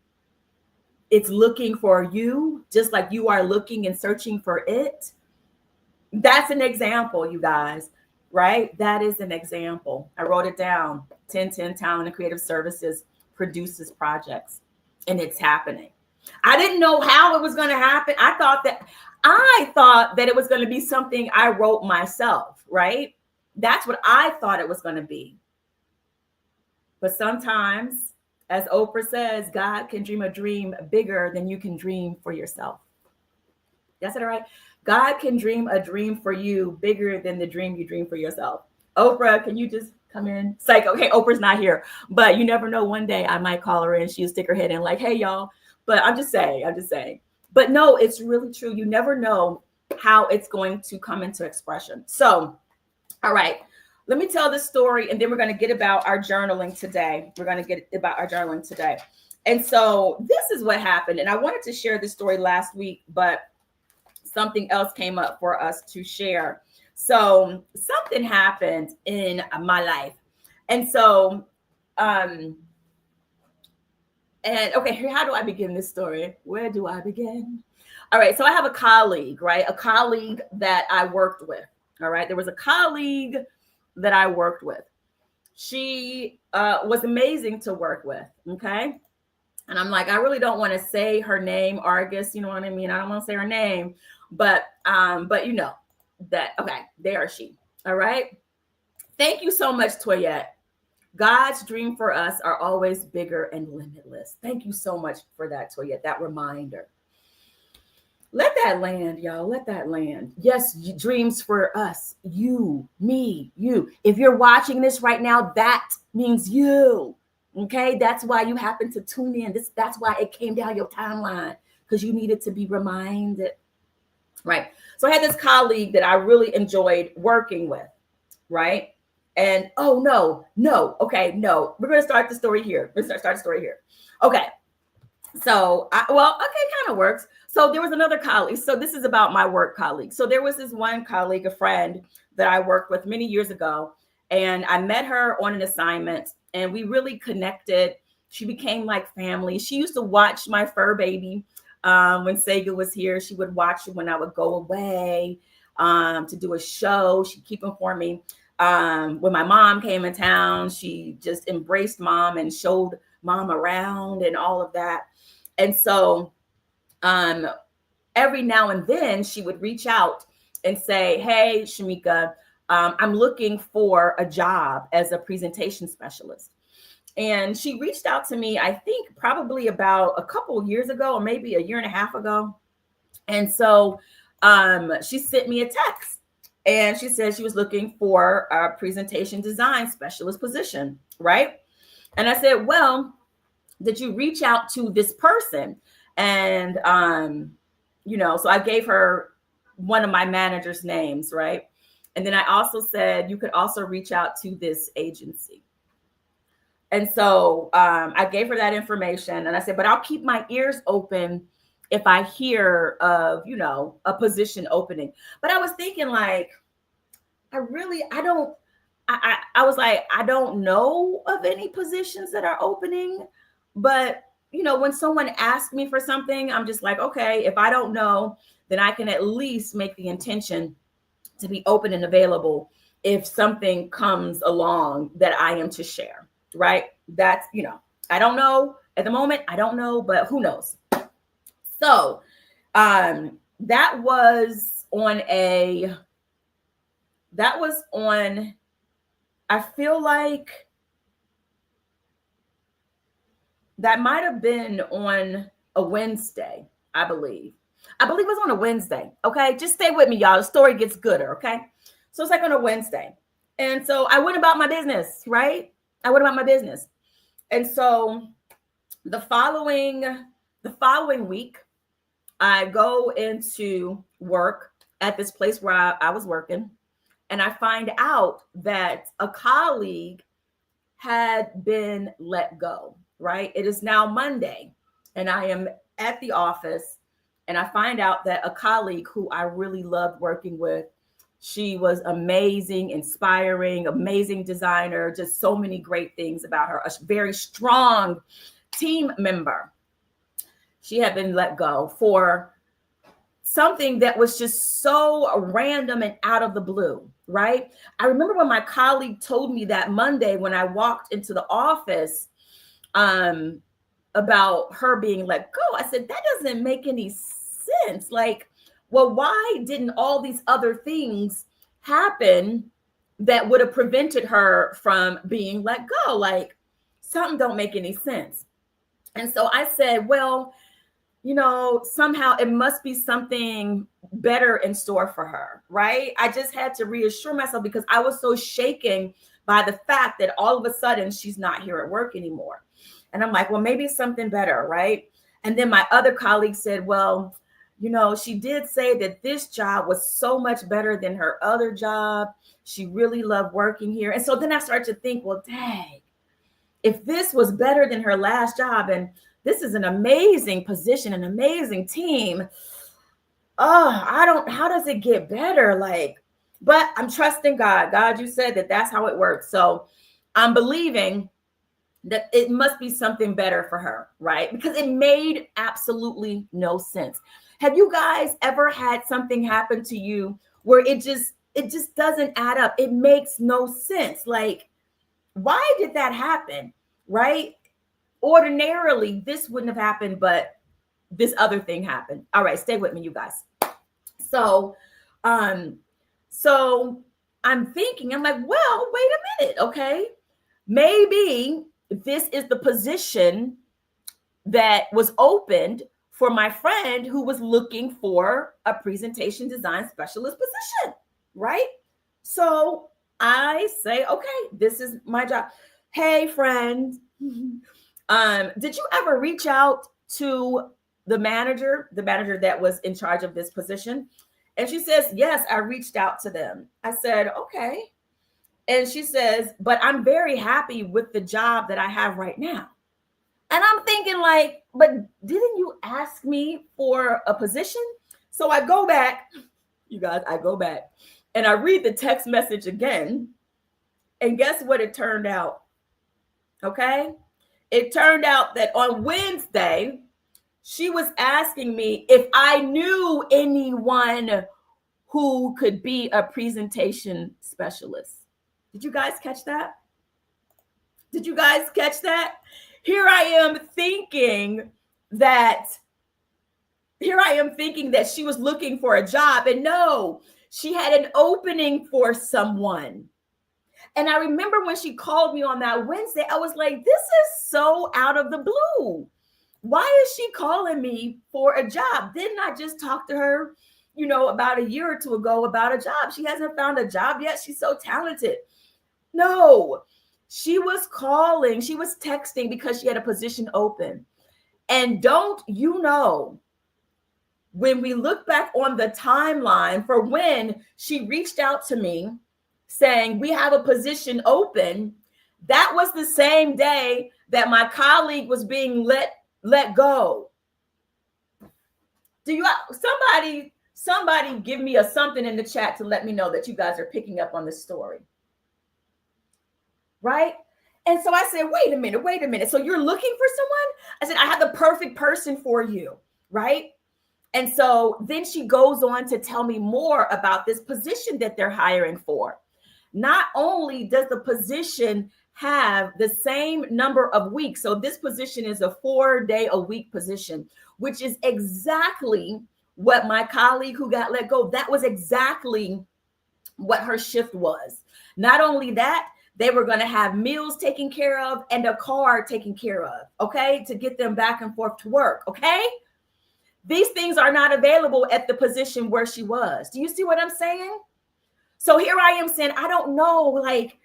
it's looking for you just like you are looking and searching for it. That's an example, you guys, right? That is an example. I wrote it down. 1010 Talent and Creative Services produces projects, and it's happening. I didn't know how it was going to happen. I thought that it was going to be something I wrote myself, right? That's what I thought it was going to be. But sometimes, as Oprah says, God can dream a dream bigger than you can dream for yourself. That's it, all right? God can dream a dream for you bigger than the dream you dream for yourself. Oprah, can you just come in? It's like, okay, Oprah's not here, but you never know. One day I might call her in. She'll stick her head in like, hey, y'all. But I'm just saying. But no, it's really true. You never know how it's going to come into expression. So, all right. Let me tell this story, and then we're going to get about our journaling today. And so this is what happened. And I wanted to share this story last week, but something else came up for us to share. So something happened in my life. And so, and okay, how do I begin this story? Where do I begin? All right. So I have a colleague, right? A colleague that I worked with. All right. There was a colleague that I worked with. She was amazing to work with. Okay. And I'm like, I really don't want to say her name, Argus. You know what I mean? I don't want to say her name, but you know that, okay, there she. All right. Thank you so much, Toyette. God's dream for us are always bigger and limitless. Thank you so much for that, Toyette, that reminder. Let that land, y'all. Let that land. Yes, dreams for us. You, me, you. If you're watching this right now, that means you. Okay? That's why you happen to tune in. That's why it came down your timeline, because you needed to be reminded. Right? So I had this colleague that I really enjoyed working with. Right? And we're going to start the story here. Let's start the story here. Okay. So, it kind of works. So there was another colleague. So this is about my work colleague. So there was this one colleague, a friend that I worked with many years ago, and I met her on an assignment, and we really connected. She became like family. She used to watch my fur baby when Sega was here. She would watch it when I would go away to do a show. She'd keep him for me. When my mom came in town, she just embraced mom and showed mom around and all of that. And so every now and then she would reach out and say, hey, Shamika, I'm looking for a job as a presentation specialist. And she reached out to me, I think probably about a couple of years ago, or maybe a year and a half ago. And so she sent me a text, and she said she was looking for a presentation design specialist position, right? And I said, well, did you reach out to this person? And, so I gave her one of my manager's names, right? And then I also said, you could also reach out to this agency. And so I gave her that information, and I said, but I'll keep my ears open if I hear of, a position opening. But I was thinking like, I was like, I don't know of any positions that are opening, but when someone asks me for something, I'm just like, okay, if I don't know, then I can at least make the intention to be open and available if something comes along that I am to share, right? That's, I don't know at the moment. I don't know, but who knows? So that was on, I feel like that might have been on a Wednesday, I believe. I believe it was on a Wednesday. Okay. Just stay with me, y'all. The story gets gooder. Okay. So it's like on a Wednesday. And so I went about my business, right? I went about my business. And so the following week, I go into work at this place where I was working. And I find out that a colleague had been let go, right? It is now Monday. And I am at the office. And I find out that a colleague who I really loved working with, she was amazing, inspiring, amazing designer, just so many great things about her, a very strong team member. She had been let go for something that was just so random and out of the blue, right? I remember when my colleague told me that Monday when I walked into the office about her being let go. I said, that doesn't make any sense. Like, well, why didn't all these other things happen that would have prevented her from being let go? Like, something don't make any sense. And so I said, well, you know, somehow it must be something better in store for her, right? I just had to reassure myself because I was so shaken by the fact that all of a sudden she's not here at work anymore. And I'm like, well, maybe something better, right? And then my other colleague said, well, you know, she did say that this job was so much better than her other job. She really loved working here. And so then I started to think, well, dang, if this was better than her last job, and this is an amazing position, an amazing team. How does it get better? Like, but I'm trusting God. God, you said that that's how it works. So I'm believing that it must be something better for her, right? Because it made absolutely no sense. Have you guys ever had something happen to you where it just doesn't add up? It makes no sense. Like, why did that happen? Right? Ordinarily, this wouldn't have happened, but this other thing happened. All right, stay with me, you guys. So I'm thinking, I'm like, well, wait a minute, okay? Maybe this is the position that was opened for my friend who was looking for a presentation design specialist position, right? So I say, okay, this is my job. Hey, friend, did you ever reach out to the manager that was in charge of this position? And she says, yes, I reached out to them. I said, okay. And she says, but I'm very happy with the job that I have right now. And I'm thinking like, but didn't you ask me for a position? So I go back, you guys, and I read the text message again. And guess what it turned out? Okay. It turned out that on Wednesday, she was asking me if I knew anyone who could be a presentation specialist. Did you guys catch that? Here I am thinking that she was looking for a job, and no, she had an opening for someone. And I remember when she called me on that Wednesday, I was like, this is so out of the blue. Why is she calling me for a job? Didn't I just talk to her, about a year or two ago about a job? She hasn't found a job yet. She's so talented. No, she was texting because she had a position open. And don't you know, when we look back on the timeline for when she reached out to me saying we have a position open, that was the same day that my colleague was being let go. Somebody give me a something in the chat to let me know that you guys are picking up on this story. Right? And so I said, wait a minute. So you're looking for someone? I said, I have the perfect person for you. Right? And so then she goes on to tell me more about this position that they're hiring for. Not only does the position have the same number of weeks, so this position is a 4-day-a-week position, which is exactly what my colleague who got let go, that was exactly what her shift was. Not only that, they were going to have meals taken care of and a car taken care of, okay, to get them back and forth to work, okay? These things are not available at the position where she was. Do you see what I'm saying? So here I am saying, I don't know, like,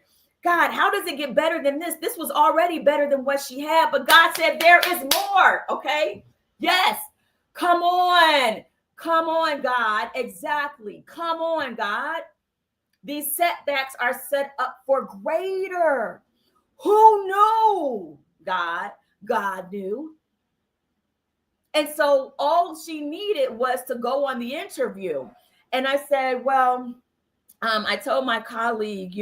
God, how does it get better than this? This was already better than what she had, but God said there is more, okay? Yes, come on, God, exactly, come on, God. These setbacks are set up for greater. Who knew? God knew. And so all she needed was to go on the interview. And I said, well, I told my colleague,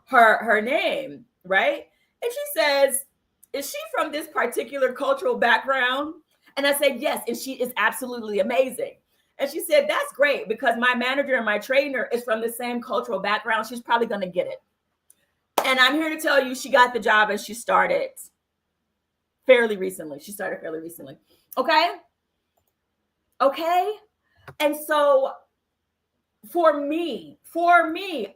her name, right? And she says, is she from this particular cultural background? And I said, yes. And she is absolutely amazing. And she said, that's great because my manager and my trainer is from the same cultural background. She's probably going to get it. And I'm here to tell you, she got the job and she started fairly recently. Okay. And so for me,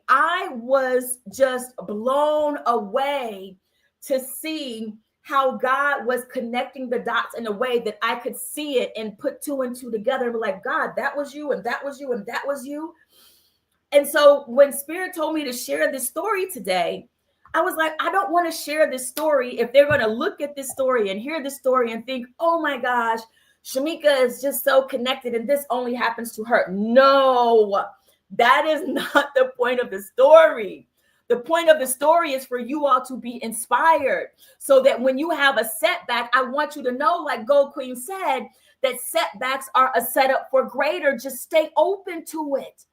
I was just blown away to see how God was connecting the dots in a way that I could see it and put two and two together and be like, God, that was you, and that was you, and that was you. And so when Spirit told me to share this story today, I was like, I don't want to share this story if they're going to look at this story and hear this story and think, oh my gosh, Shamika is just so connected and this only happens to her. No, that is not the point of the story. The point of the story is for you all to be inspired so that when you have a setback, I want you to know, like Gold Queen said, that setbacks are a setup for greater. Just stay open to it.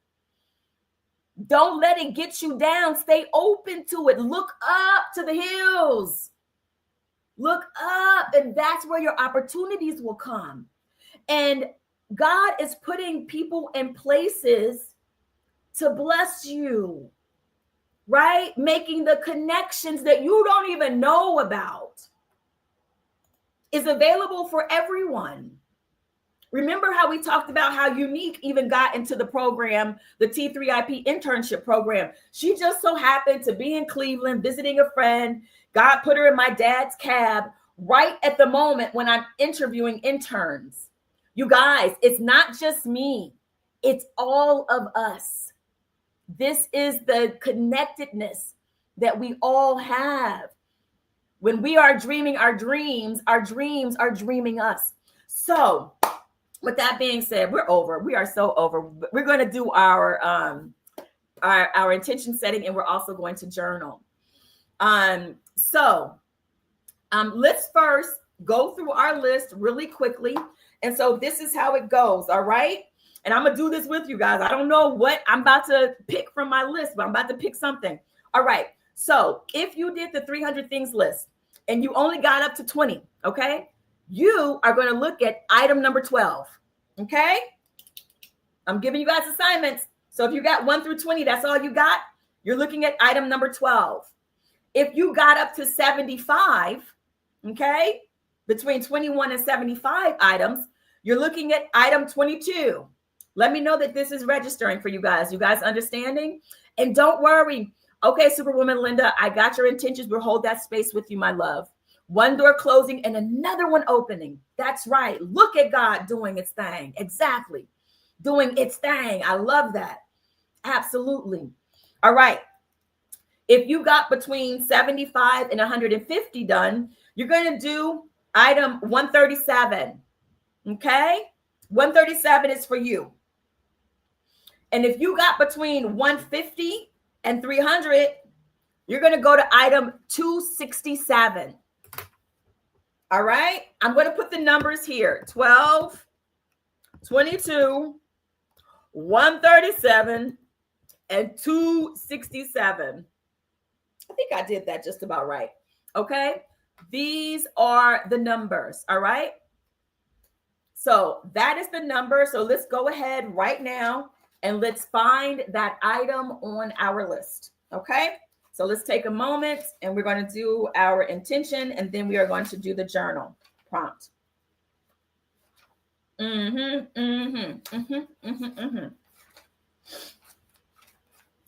Don't let it get you down. Stay open to it. Look up to the hills. Look up, and that's where your opportunities will come. And God is putting people in places to bless you, right? Making the connections that you don't even know about is available for everyone. Remember how we talked about how Unique even got into the program, the T3IP internship program. She just so happened to be in Cleveland visiting a friend. God put her in my dad's cab right at the moment when I'm interviewing interns. You guys, it's not just me. It's all of us. This is the connectedness that we all have. When we are dreaming our dreams are dreaming us. So with that being said, we're over. We are so over. We're going to do our intention setting, and we're also going to journal. So let's first go through our list really quickly. And so this is how it goes. All right. And I'm going to do this with you guys. I don't know what I'm about to pick from my list, but I'm about to pick something. All right. So if you did the 300 things list and you only got up to 20, okay, you are going to look at item number 12. Okay. I'm giving you guys assignments. So if you got 1 through 20, that's all you got. You're looking at item number 12. If you got up to 75, okay, between 21 and 75 items, you're looking at item 22. Let me know that this is registering for you guys. You guys understanding? And don't worry. Okay, Superwoman Linda, I got your intentions. We'll hold that space with you, my love. One door closing and another one opening. That's right. Look at God doing its thing. Exactly. Doing its thing. I love that. Absolutely. All right. If you got between 75 and 150 done, you're going to do item 137. Okay? 137 is for you. And if you got between 150 and 300, you're going to go to item 267. All right? I'm going to put the numbers here. 12, 22, 137, and 267. I think I did that just about right. Okay? These are the numbers. All right? So that is the number. So let's go ahead right now and let's find that item on our list. Okay? So let's take a moment and we're going to do our intention and then we are going to do the journal prompt.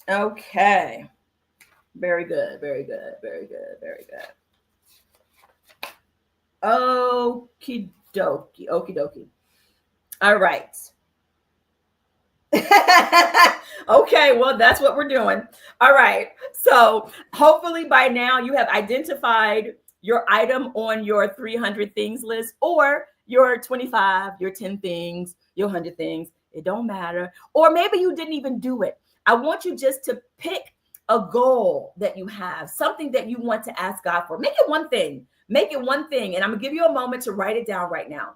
Okay. Very good. Very good. Very good. Very good. Okie dokie. Okie dokie. All right. Okay, well, that's what we're doing. All right. So hopefully by now you have identified your item on your 300 things list, or your 25, your 10 things, your 100 things. It don't matter. Or maybe you didn't even do it. I want you just to pick a goal that you have, something that you want to ask God for. Make it one thing. Make it one thing. And I'm going to give you a moment to write it down right now.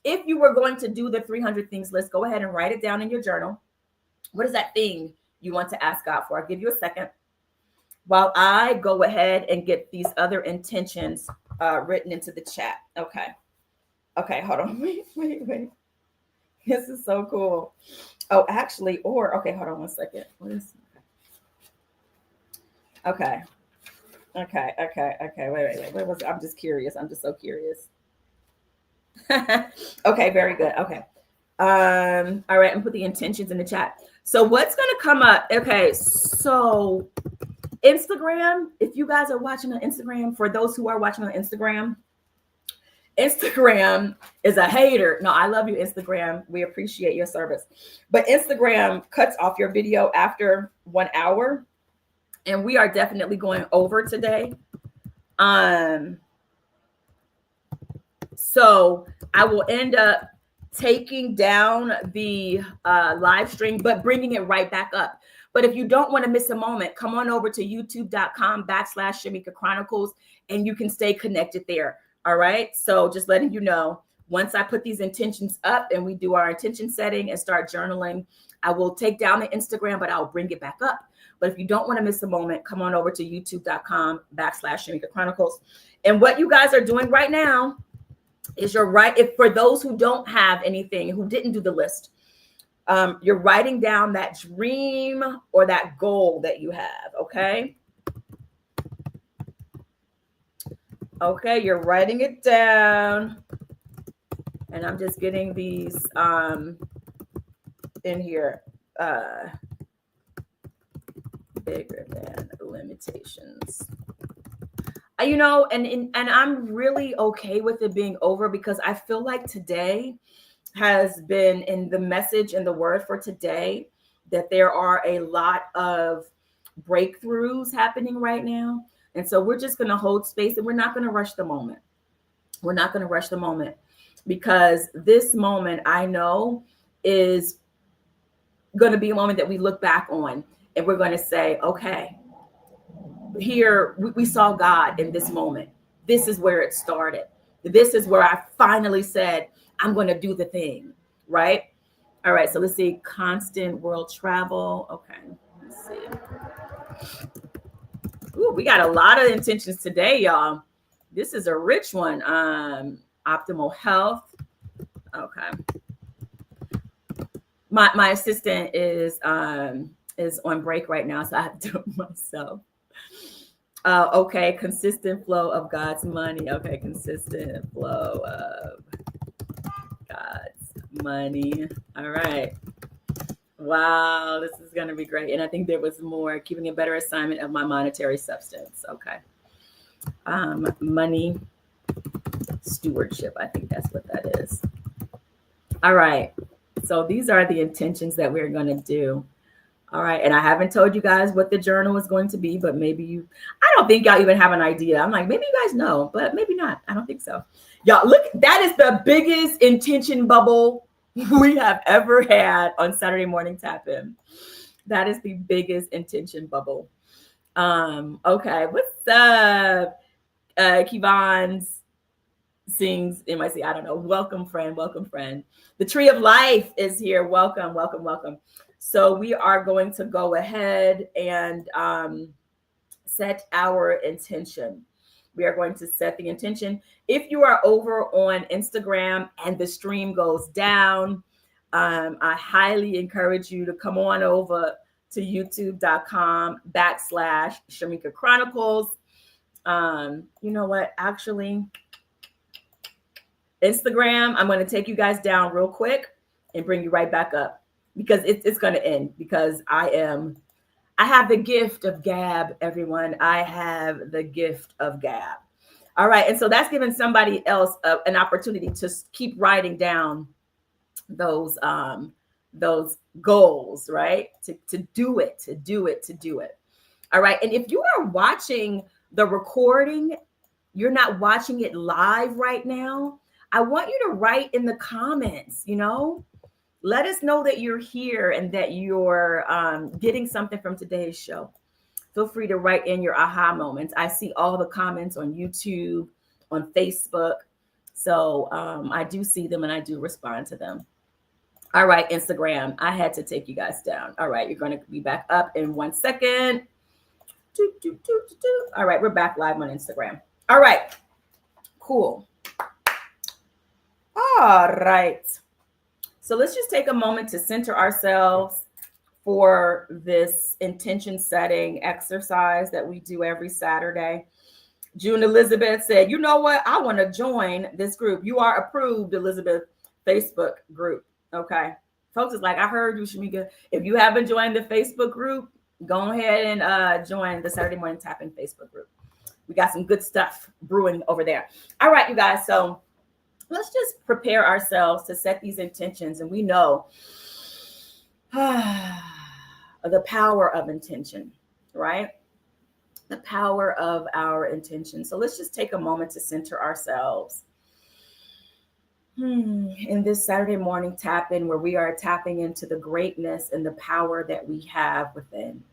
If you were going to do the 300 things list, go ahead and write it down in your journal. What is that thing you want to ask God for? I'll give you a second while I go ahead and get these other intentions written into the chat. Okay. Okay, hold on. Wait. This is so cool. Oh, actually, okay, hold on one second. Okay. Wait. Where was it? I'm just curious. I'm just so curious. Okay, very good. Okay. All right, and put the intentions in the chat. So what's going to come up? Okay, so Instagram, if you guys are watching on Instagram, for those who are watching on Instagram is a hater. No, I love you, Instagram. We appreciate your service. But Instagram cuts off your video after 1 hour. And we are definitely going over today. So I will end up taking down the live stream, but bringing it right back up. But if you don't want to miss a moment, come on over to youtube.com/Shamika Chronicles, and you can stay connected there. All right. So just letting you know, once I put these intentions up and we do our intention setting and start journaling, I will take down the Instagram, but I'll bring it back up. But if you don't want to miss a moment, come on over to youtube.com/Shamika Chronicles. And what you guys are doing right now is if for those who don't have anything, who didn't do the list, you're writing down that dream or that goal that you have. Okay. Okay. You're writing it down. And I'm just getting these in here. Bigger than limitations. And I'm really okay with it being over, because I feel like today has been, in the message and the word for today, that there are a lot of breakthroughs happening right now. And so we're just going to hold space, and we're not going to rush the moment. We're not going to rush the moment, because this moment, I know, is going to be a moment that we look back on and we're going to say, okay, here we saw God in this moment. This is where it started. This is where I finally said, I'm going to do the thing, right? All right, so let's see. Constant world travel. Okay, let's see. Ooh, we got a lot of intentions today, y'all. This is a rich one. Optimal health. Okay. My assistant is on break right now, so I have to do it myself. Okay, consistent flow of God's money. Okay, consistent flow of God's money. All right. Wow, this is going to be great. And I think there was more. Keeping a better assignment of my monetary substance. Okay. Money stewardship. I think that's what that is. All right. So these are the intentions that we're going to do. All right. And I haven't told you guys what the journal is going to be, but maybe I don't think y'all even have an idea. I'm like, maybe you guys know, but maybe not. I don't think so. Y'all, look, that is the biggest intention bubble we have ever had on Saturday Morning Tap In. That is the biggest intention bubble. Okay. What's up? Kivon sings MIC. I don't know. Welcome, friend. Welcome, friend. The Tree of Life is here. Welcome, welcome, welcome. So we are going to go ahead and set our intention. We are going to set the intention. If you are over on Instagram and the stream goes down, I highly encourage you to come on over to youtube.com/Shamika Chronicles. You know what? Actually, Instagram, I'm going to take you guys down real quick and bring you right back up, because it's going to end, because I have the gift of gab, everyone. I have the gift of gab. All right. And so that's giving somebody else an opportunity to keep writing down those goals, right? To do it. All right. And if you are watching the recording, you're not watching it live right now, I want you to write in the comments, let us know that you're here and that you're getting something from today's show. Feel free to write in your aha moments. I see all the comments on YouTube, on Facebook. So I do see them and I do respond to them. All right, Instagram. I had to take you guys down. All right, you're going to be back up in 1 second. All right, we're back live on Instagram. All right, cool. All right. So let's just take a moment to center ourselves for this intention setting exercise that we do every Saturday. June Elizabeth said, you know what? I want to join this group. You are approved, Elizabeth, Facebook group. Okay. Folks, it's like, I heard you, Shamika. If you haven't joined the Facebook group, go ahead and join the Saturday Morning Tapping Facebook group. We got some good stuff brewing over there. All right, you guys. So let's just prepare ourselves to set these intentions. And we know the power of intention, right? The power of our intention. So let's just take a moment to center ourselves in this Saturday morning tap in, where we are tapping into the greatness and the power that we have within.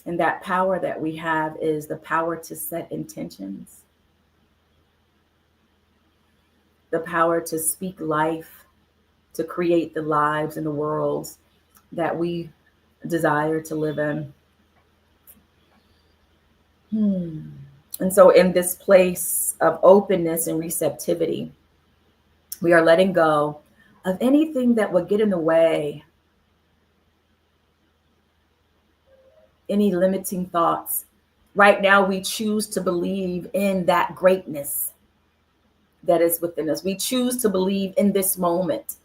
And that power that we have is the power to set intentions, the power to speak life, to create the lives and the worlds that we desire to live in. And so in this place of openness and receptivity, we are letting go of anything that would get in the way, any limiting thoughts. Right now, we choose to believe in that greatness that is within us. We choose to believe in this moment.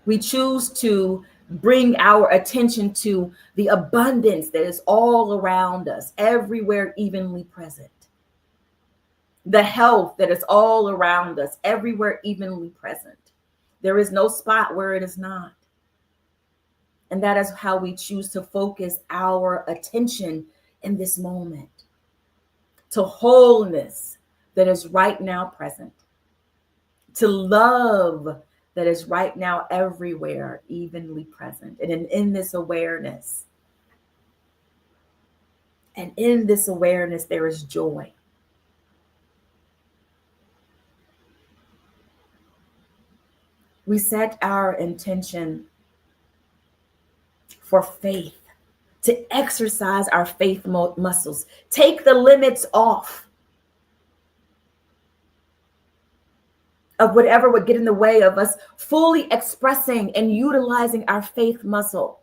We choose to bring our attention to the abundance that is all around us, everywhere evenly present. The health that is all around us, everywhere evenly present. There is no spot where it is not. And that is how we choose to focus our attention in this moment, to wholeness that is right now present, to love that is right now everywhere evenly present. And in this awareness, there is joy. We set our intention for faith, to exercise our faith muscles, take the limits off of whatever would get in the way of us fully expressing and utilizing our faith muscle.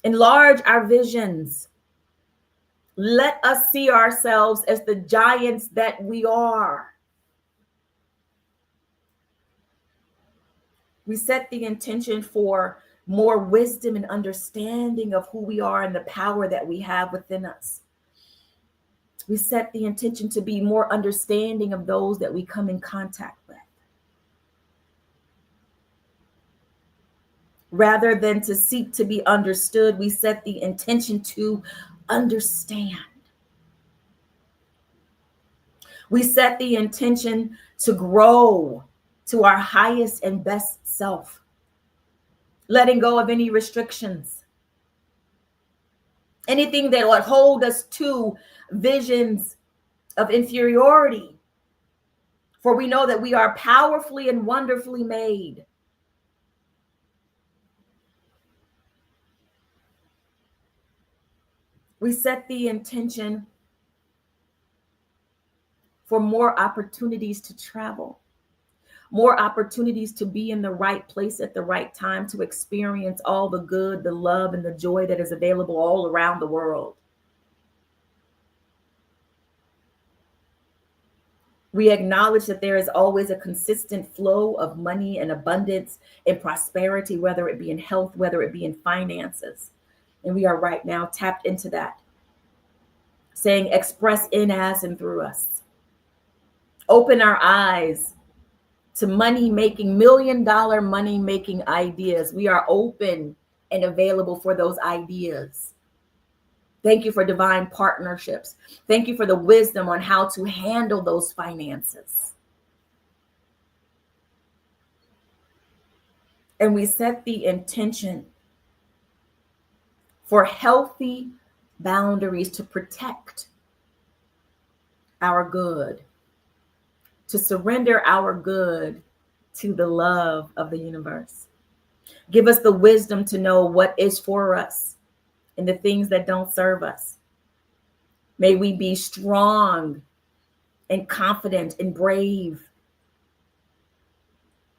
Enlarge our visions. Let us see ourselves as the giants that we are. We set the intention for more wisdom and understanding of who we are and the power that we have within us. We set the intention to be more understanding of those that we come in contact with, rather than to seek to be understood. We set the intention to understand. We set the intention to grow to our highest and best self, letting go of any restrictions, anything that would hold us to visions of inferiority. For we know that we are powerfully and wonderfully made. We set the intention for more opportunities to travel, more opportunities to be in the right place at the right time, to experience all the good, the love, and the joy that is available all around the world. We acknowledge that there is always a consistent flow of money and abundance and prosperity, whether it be in health, whether it be in finances. And we are right now tapped into that, saying express in us and through us. open our eyes to money-making, million-dollar money-making ideas. We are open and available for those ideas. Thank you for divine partnerships. Thank you for the wisdom on how to handle those finances. And we set the intention for healthy boundaries to protect our good, to surrender our good to the love of the universe. Give us the wisdom to know what is for us and the things that don't serve us. May we be strong and confident and brave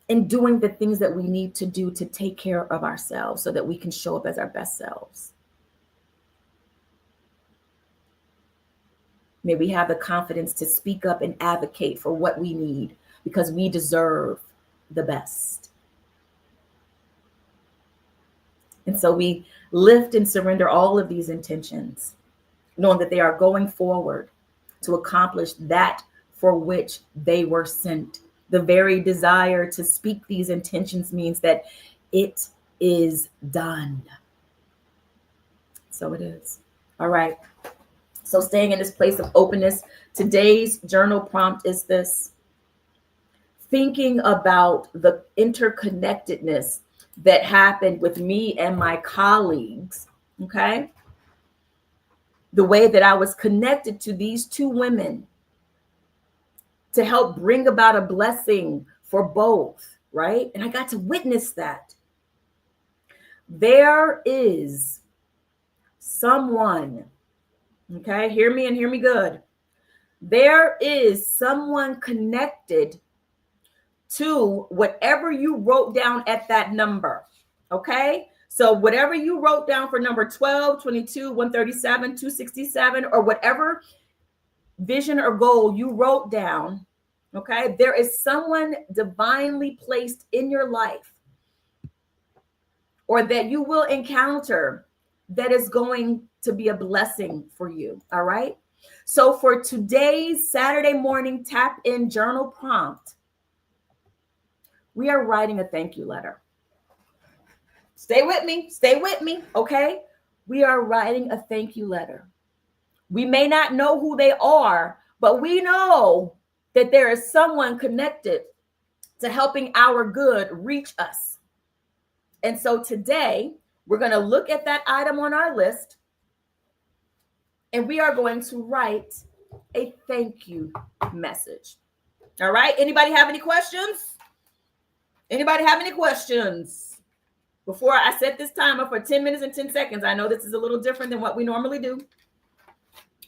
in doing the things that we need to do to take care of ourselves so that we can show up as our best selves. May we have the confidence to speak up and advocate for what we need because we deserve the best. And so we lift and surrender all of these intentions, knowing that they are going forward to accomplish that for which they were sent. The very desire to speak these intentions means that it is done. So it is. All right. So staying in this place of openness, today's journal prompt is this: thinking about the interconnectedness that happened with me and my colleagues, okay? The way that I was connected to these two women to help bring about a blessing for both, right? And I got to witness that. There is someone, okay, hear me and hear me good. There is someone connected to whatever you wrote down at that number, okay? So whatever you wrote down for number 12, 22, 137, 267, or whatever vision or goal you wrote down, okay? There is someone divinely placed in your life or that you will encounter that is going to be a blessing for you, all right? So for today's Saturday morning tap in journal prompt, we are writing a thank you letter. Stay with me, okay? We are writing a thank you letter. We may not know who they are, but we know that there is someone connected to helping our good reach us. And so today, we're going to look at that item on our list, and we are going to write a thank you message. All right? Anybody have any questions? Anybody have any questions? Before I set this timer for 10 minutes and 10 seconds, I know this is a little different than what we normally do,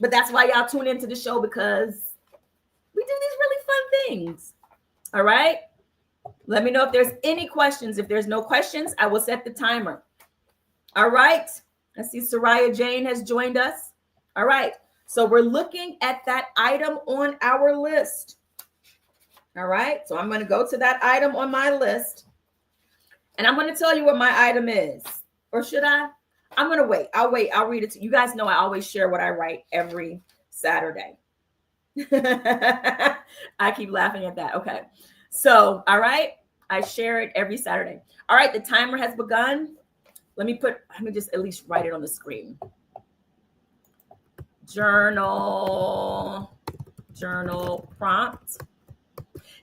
but that's why y'all tune into the show, because we do these really fun things. All right? Let me know if there's any questions. If there's no questions, I will set the timer. All right. I see Soraya Jane has joined us. All right. So we're looking at that item on our list. All right. So I'm going to go to that item on my list, and I'm going to tell you what my item is. Or should I? I'm going to wait. I'll wait. I'll read it to you. You guys know I always share what I write every Saturday. I keep laughing at that. Okay. So, all right. I share it every Saturday. All right. The timer has begun. Let me just at least write it on the screen. Journal prompt.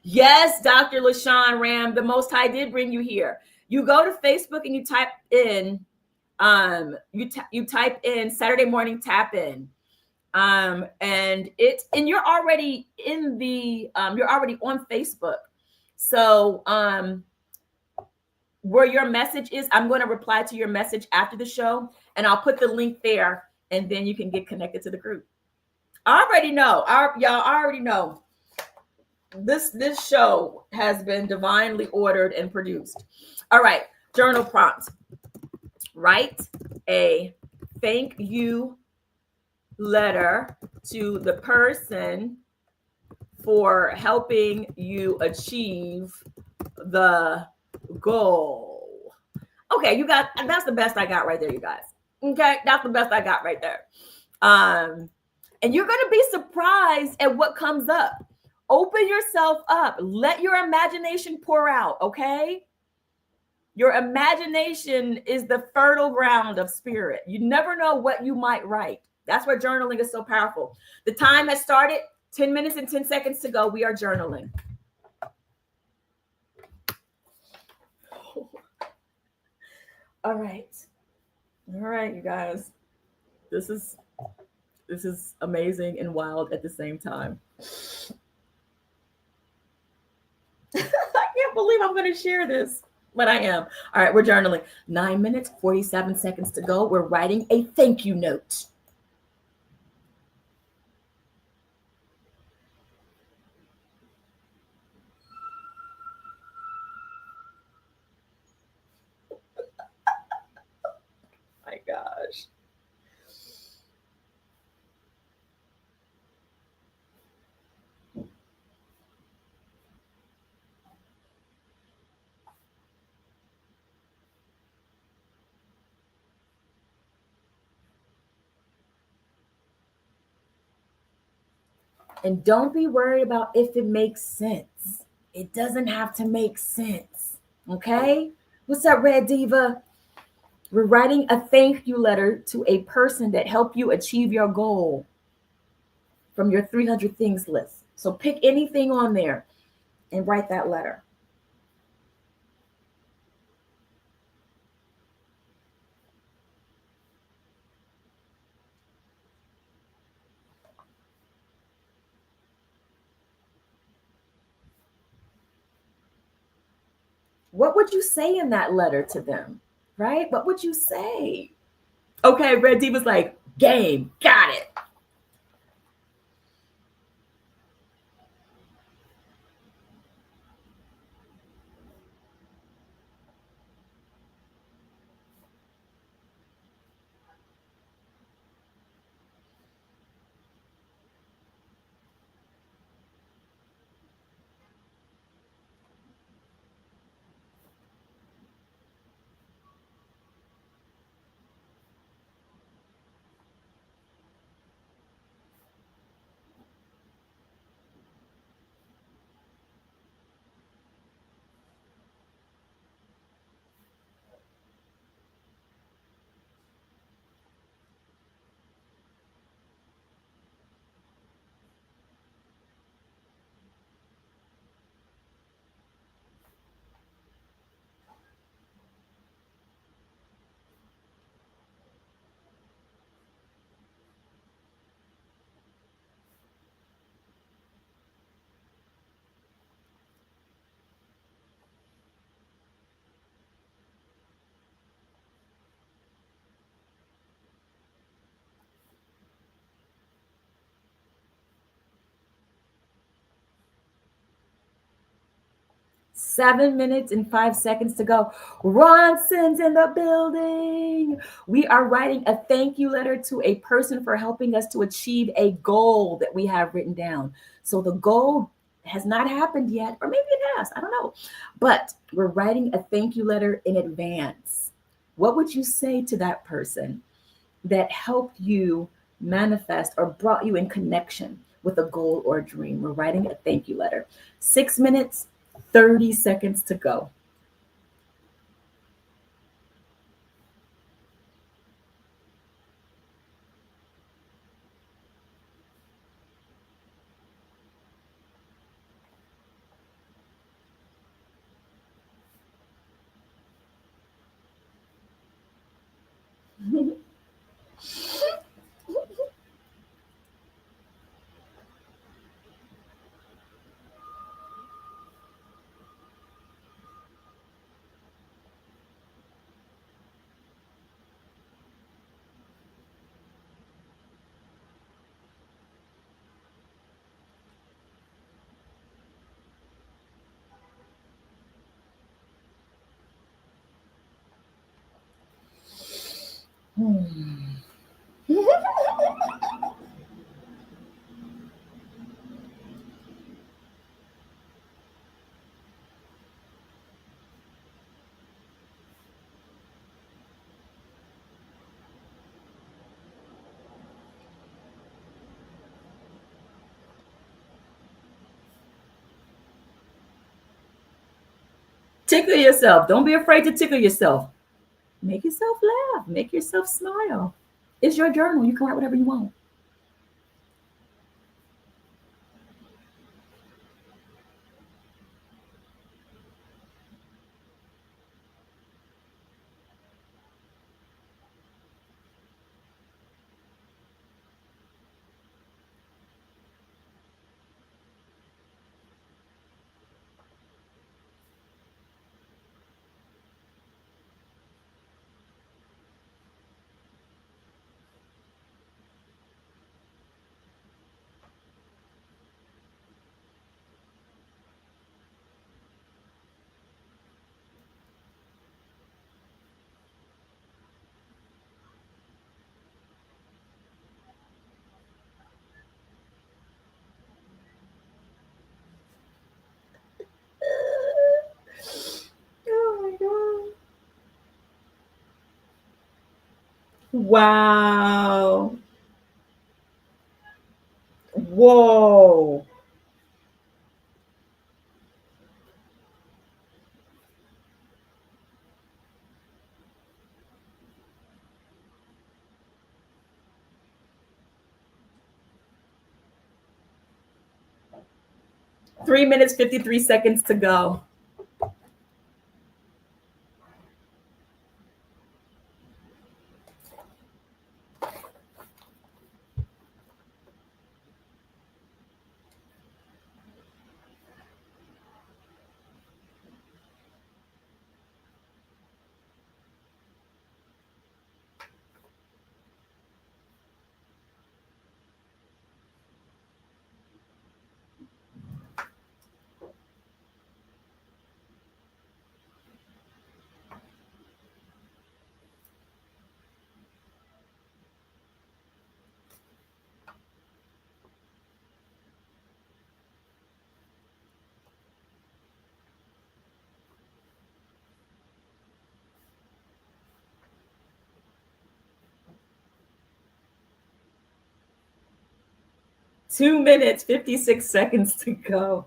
Yes, Dr. LaShawn Ram, the Most High did bring you here. You go to Facebook and you type in, you type in Saturday morning tap in. And you're already in the, you're already on Facebook. So, where your message is, I'm going to reply to your message after the show, and I'll put the link there, and then you can get connected to the group. I already know, y'all already know. This show has been divinely ordered and produced. All right, journal prompt. Write a thank you letter to the person for helping you achieve the goal. Okay, that's the best I got right there, you guys. Okay, that's the best I got right there. And you're going to be surprised at what comes up. Open yourself up. Let your imagination pour out, okay? Your imagination is the fertile ground of spirit. You never know what you might write. That's why journaling is so powerful. The time has started. 10 minutes and 10 seconds to go. We are journaling. All right. All right, you guys. This is amazing and wild at the same time. I can't believe I'm going to share this, but I am. All right, we're journaling. 9 minutes, 47 seconds to go. We're writing a thank you note. My gosh. And don't be worried about if it makes sense. It doesn't have to make sense. Okay? What's up, Red Diva? We're writing a thank you letter to a person that helped you achieve your goal from your 300 things list. So pick anything on there and write that letter. What would you say in that letter to them? Right? What would you say? Okay, Red Diva's like, game, got it. Seven minutes and 5 seconds to go. Ronson's in the building. We are writing a thank you letter to a person for helping us to achieve a goal that we have written down. So the goal has not happened yet, or maybe it has, I don't know. But we're writing a thank you letter in advance. What would you say to that person that helped you manifest or brought you in connection with a goal or a dream? We're writing a thank you letter. 6 minutes, 30 seconds to go. Tickle yourself. Don't be afraid to tickle yourself. Make yourself laugh. Make yourself smile. It's your journal. You can write whatever you want. Oh my God. Wow. Whoa. Three minutes, 53 seconds to go. Two minutes, 56 seconds to go.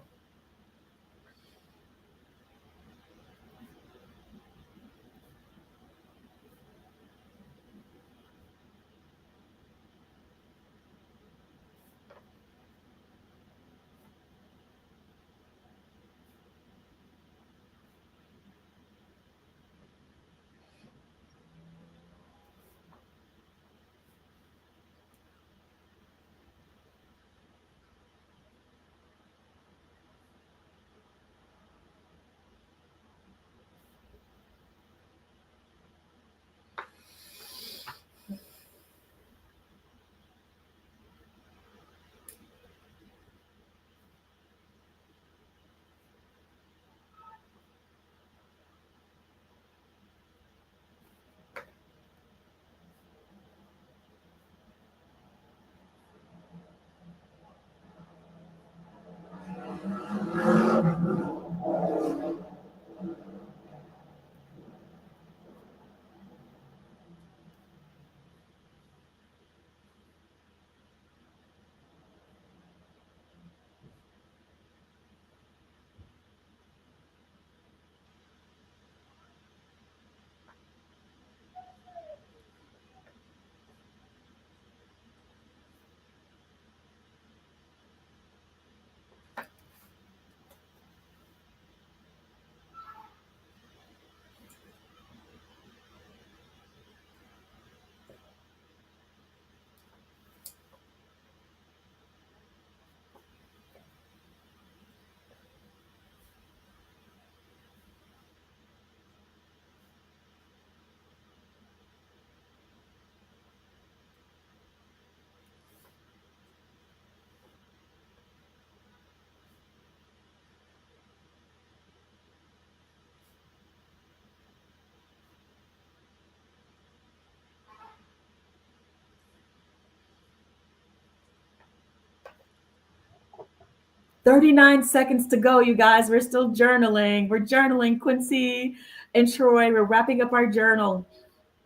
Thirty-nine seconds to go, you guys. We're still journaling. We're journaling, Quincy and Troy. We're wrapping up our journal,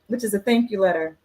which is a thank you letter.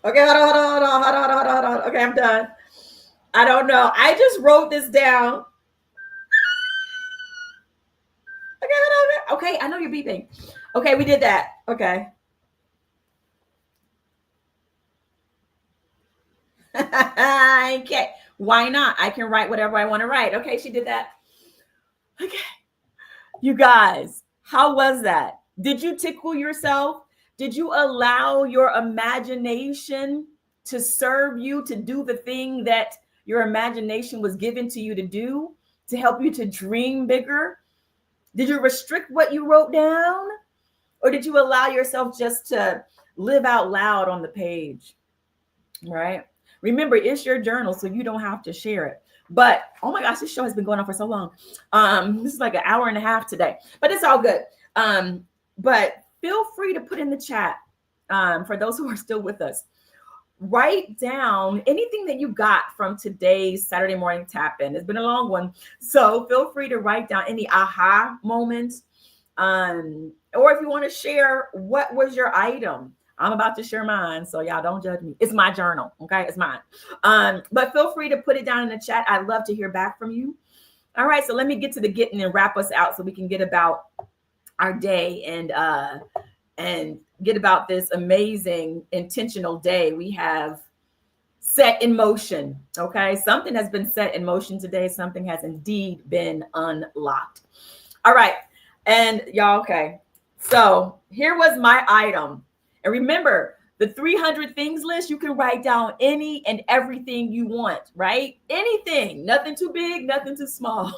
Okay, hold on. Okay, I'm done. I don't know. I just wrote this down. Okay, hold on. Okay, I know you're beeping. Okay, we did that. Okay. Okay. Why not? I can write whatever I want to write. Okay, she did that. Okay. You guys, how was that? Did you tickle yourself? Did you allow your imagination to serve you to do the thing that your imagination was given to you to do, to help you to dream bigger? Did you restrict what you wrote down? Or did you allow yourself just to live out loud on the page? Right? Remember, it's your journal, so you don't have to share it. But oh my gosh, this show has been going on for so long. This is like an hour and a half today, but it's all good. But feel free to put in the chat, for those who are still with us, write down anything that you got from today's Saturday morning tap in. It's been a long one, so feel free to write down any aha moments, or if you want to share what was your item. I'm about to share mine, so y'all don't judge me. It's my journal, okay? It's mine. But feel free to put it down in the chat. I'd love to hear back from you. All right, so let me get to the getting and wrap us out so we can get about our day and get about this amazing intentional day we have set in motion, okay? Something has been set in motion today. Something has indeed been unlocked. All right, and y'all, okay. So here was my item. And remember, the 300 things list, you can write down any and everything you want, right? Anything, nothing too big, nothing too small.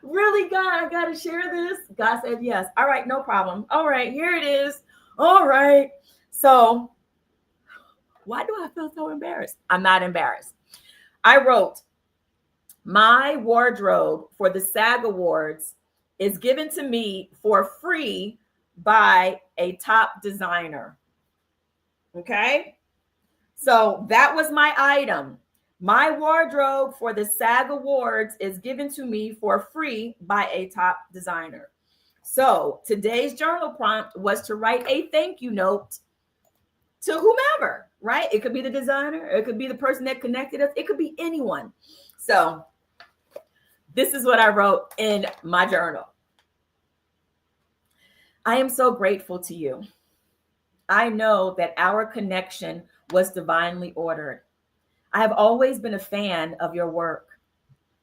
Really, God, I got to share this? God said yes. All right, no problem. All right, here it is. All right. So why do I feel so embarrassed? I'm not embarrassed. I wrote, my wardrobe for the SAG Awards is given to me for free by a top designer. Okay, so that was my item. My wardrobe for the SAG Awards is given to me for free by a top designer. So today's journal prompt was to write a thank you note to whomever, right? It could be the designer, it could be the person that connected us, it could be anyone. So this is what I wrote in my journal. I am so grateful to you. I know that our connection was divinely ordered. I have always been a fan of your work.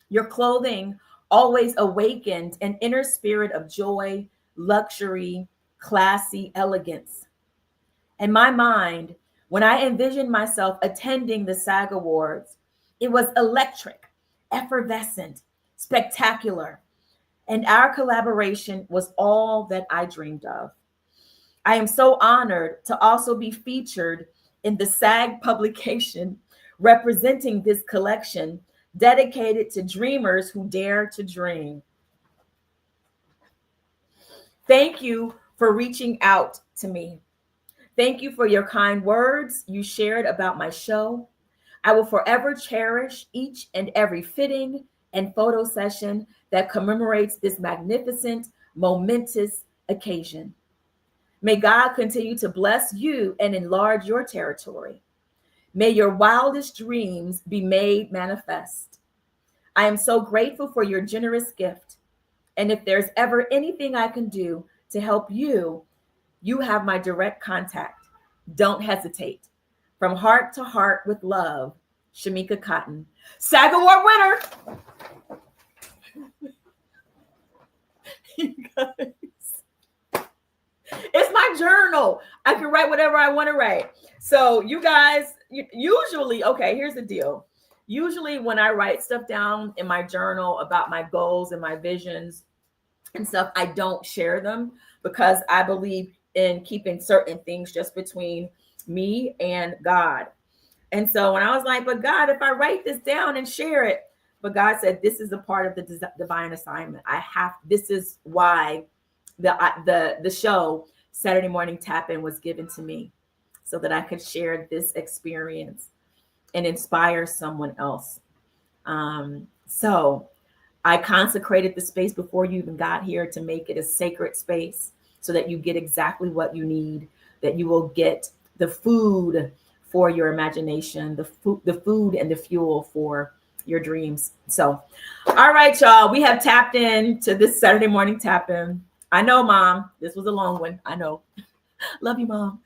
Your clothing always awakened an inner spirit of joy, luxury, classy elegance. In my mind, when I envisioned myself attending the SAG Awards, it was electric, effervescent, spectacular. And our collaboration was all that I dreamed of. I am so honored to also be featured in the SAG publication representing this collection dedicated to dreamers who dare to dream. Thank you for reaching out to me. Thank you for your kind words you shared about my show. I will forever cherish each and every fitting and photo session that commemorates this magnificent, momentous occasion. May God continue to bless you and enlarge your territory. May your wildest dreams be made manifest. I am so grateful for your generous gift. And if there's ever anything I can do to help you, you have my direct contact. Don't hesitate. From heart to heart with love, Shamika Cotton, SAG Award winner. You guys, it's my journal. I can write whatever I want to write. So you guys, usually, okay, here's the deal. Usually when I write stuff down in my journal about my goals and my visions and stuff, I don't share them because I believe in keeping certain things just between me and God. And so when I was like, but God, if I write this down and share it, but God said, this is a part of the divine assignment. This is why the show Saturday Morning Tap-In was given to me, so that I could share this experience and inspire someone else. So I consecrated the space before you even got here to make it a sacred space so that you get exactly what you need, that you will get the food for your imagination, the food and the fuel for your dreams. So, all right, y'all, we have tapped in to this Saturday morning tap in. I know, Mom, this was a long one. I know. Love you, Mom.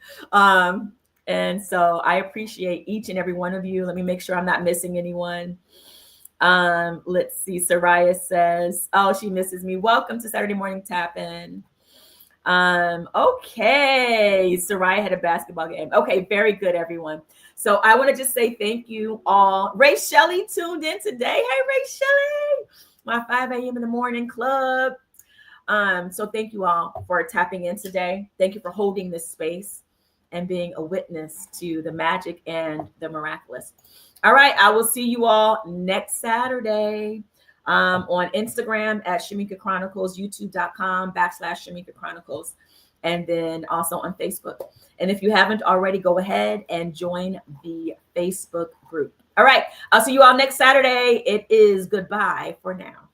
And so I appreciate each and every one of you. Let me make sure I'm not missing anyone. Let's see. Soraya says, oh, she misses me. Welcome to Saturday morning tap in. Okay. Soraya had a basketball game. Okay. Very good, everyone. So I want to just say thank you all. Ray Shelley tuned in today. Hey, Ray Shelley, my 5 a.m. in the morning club. So thank you all for tapping in today. Thank you for holding this space and being a witness to the magic and the miraculous. All right. I will see you all next Saturday on Instagram at Shamika Chronicles, youtube.com/Shamika Chronicles, and then also on Facebook. And if you haven't already, go ahead and join the Facebook group. All right. I'll see you all next Saturday. It is goodbye for now.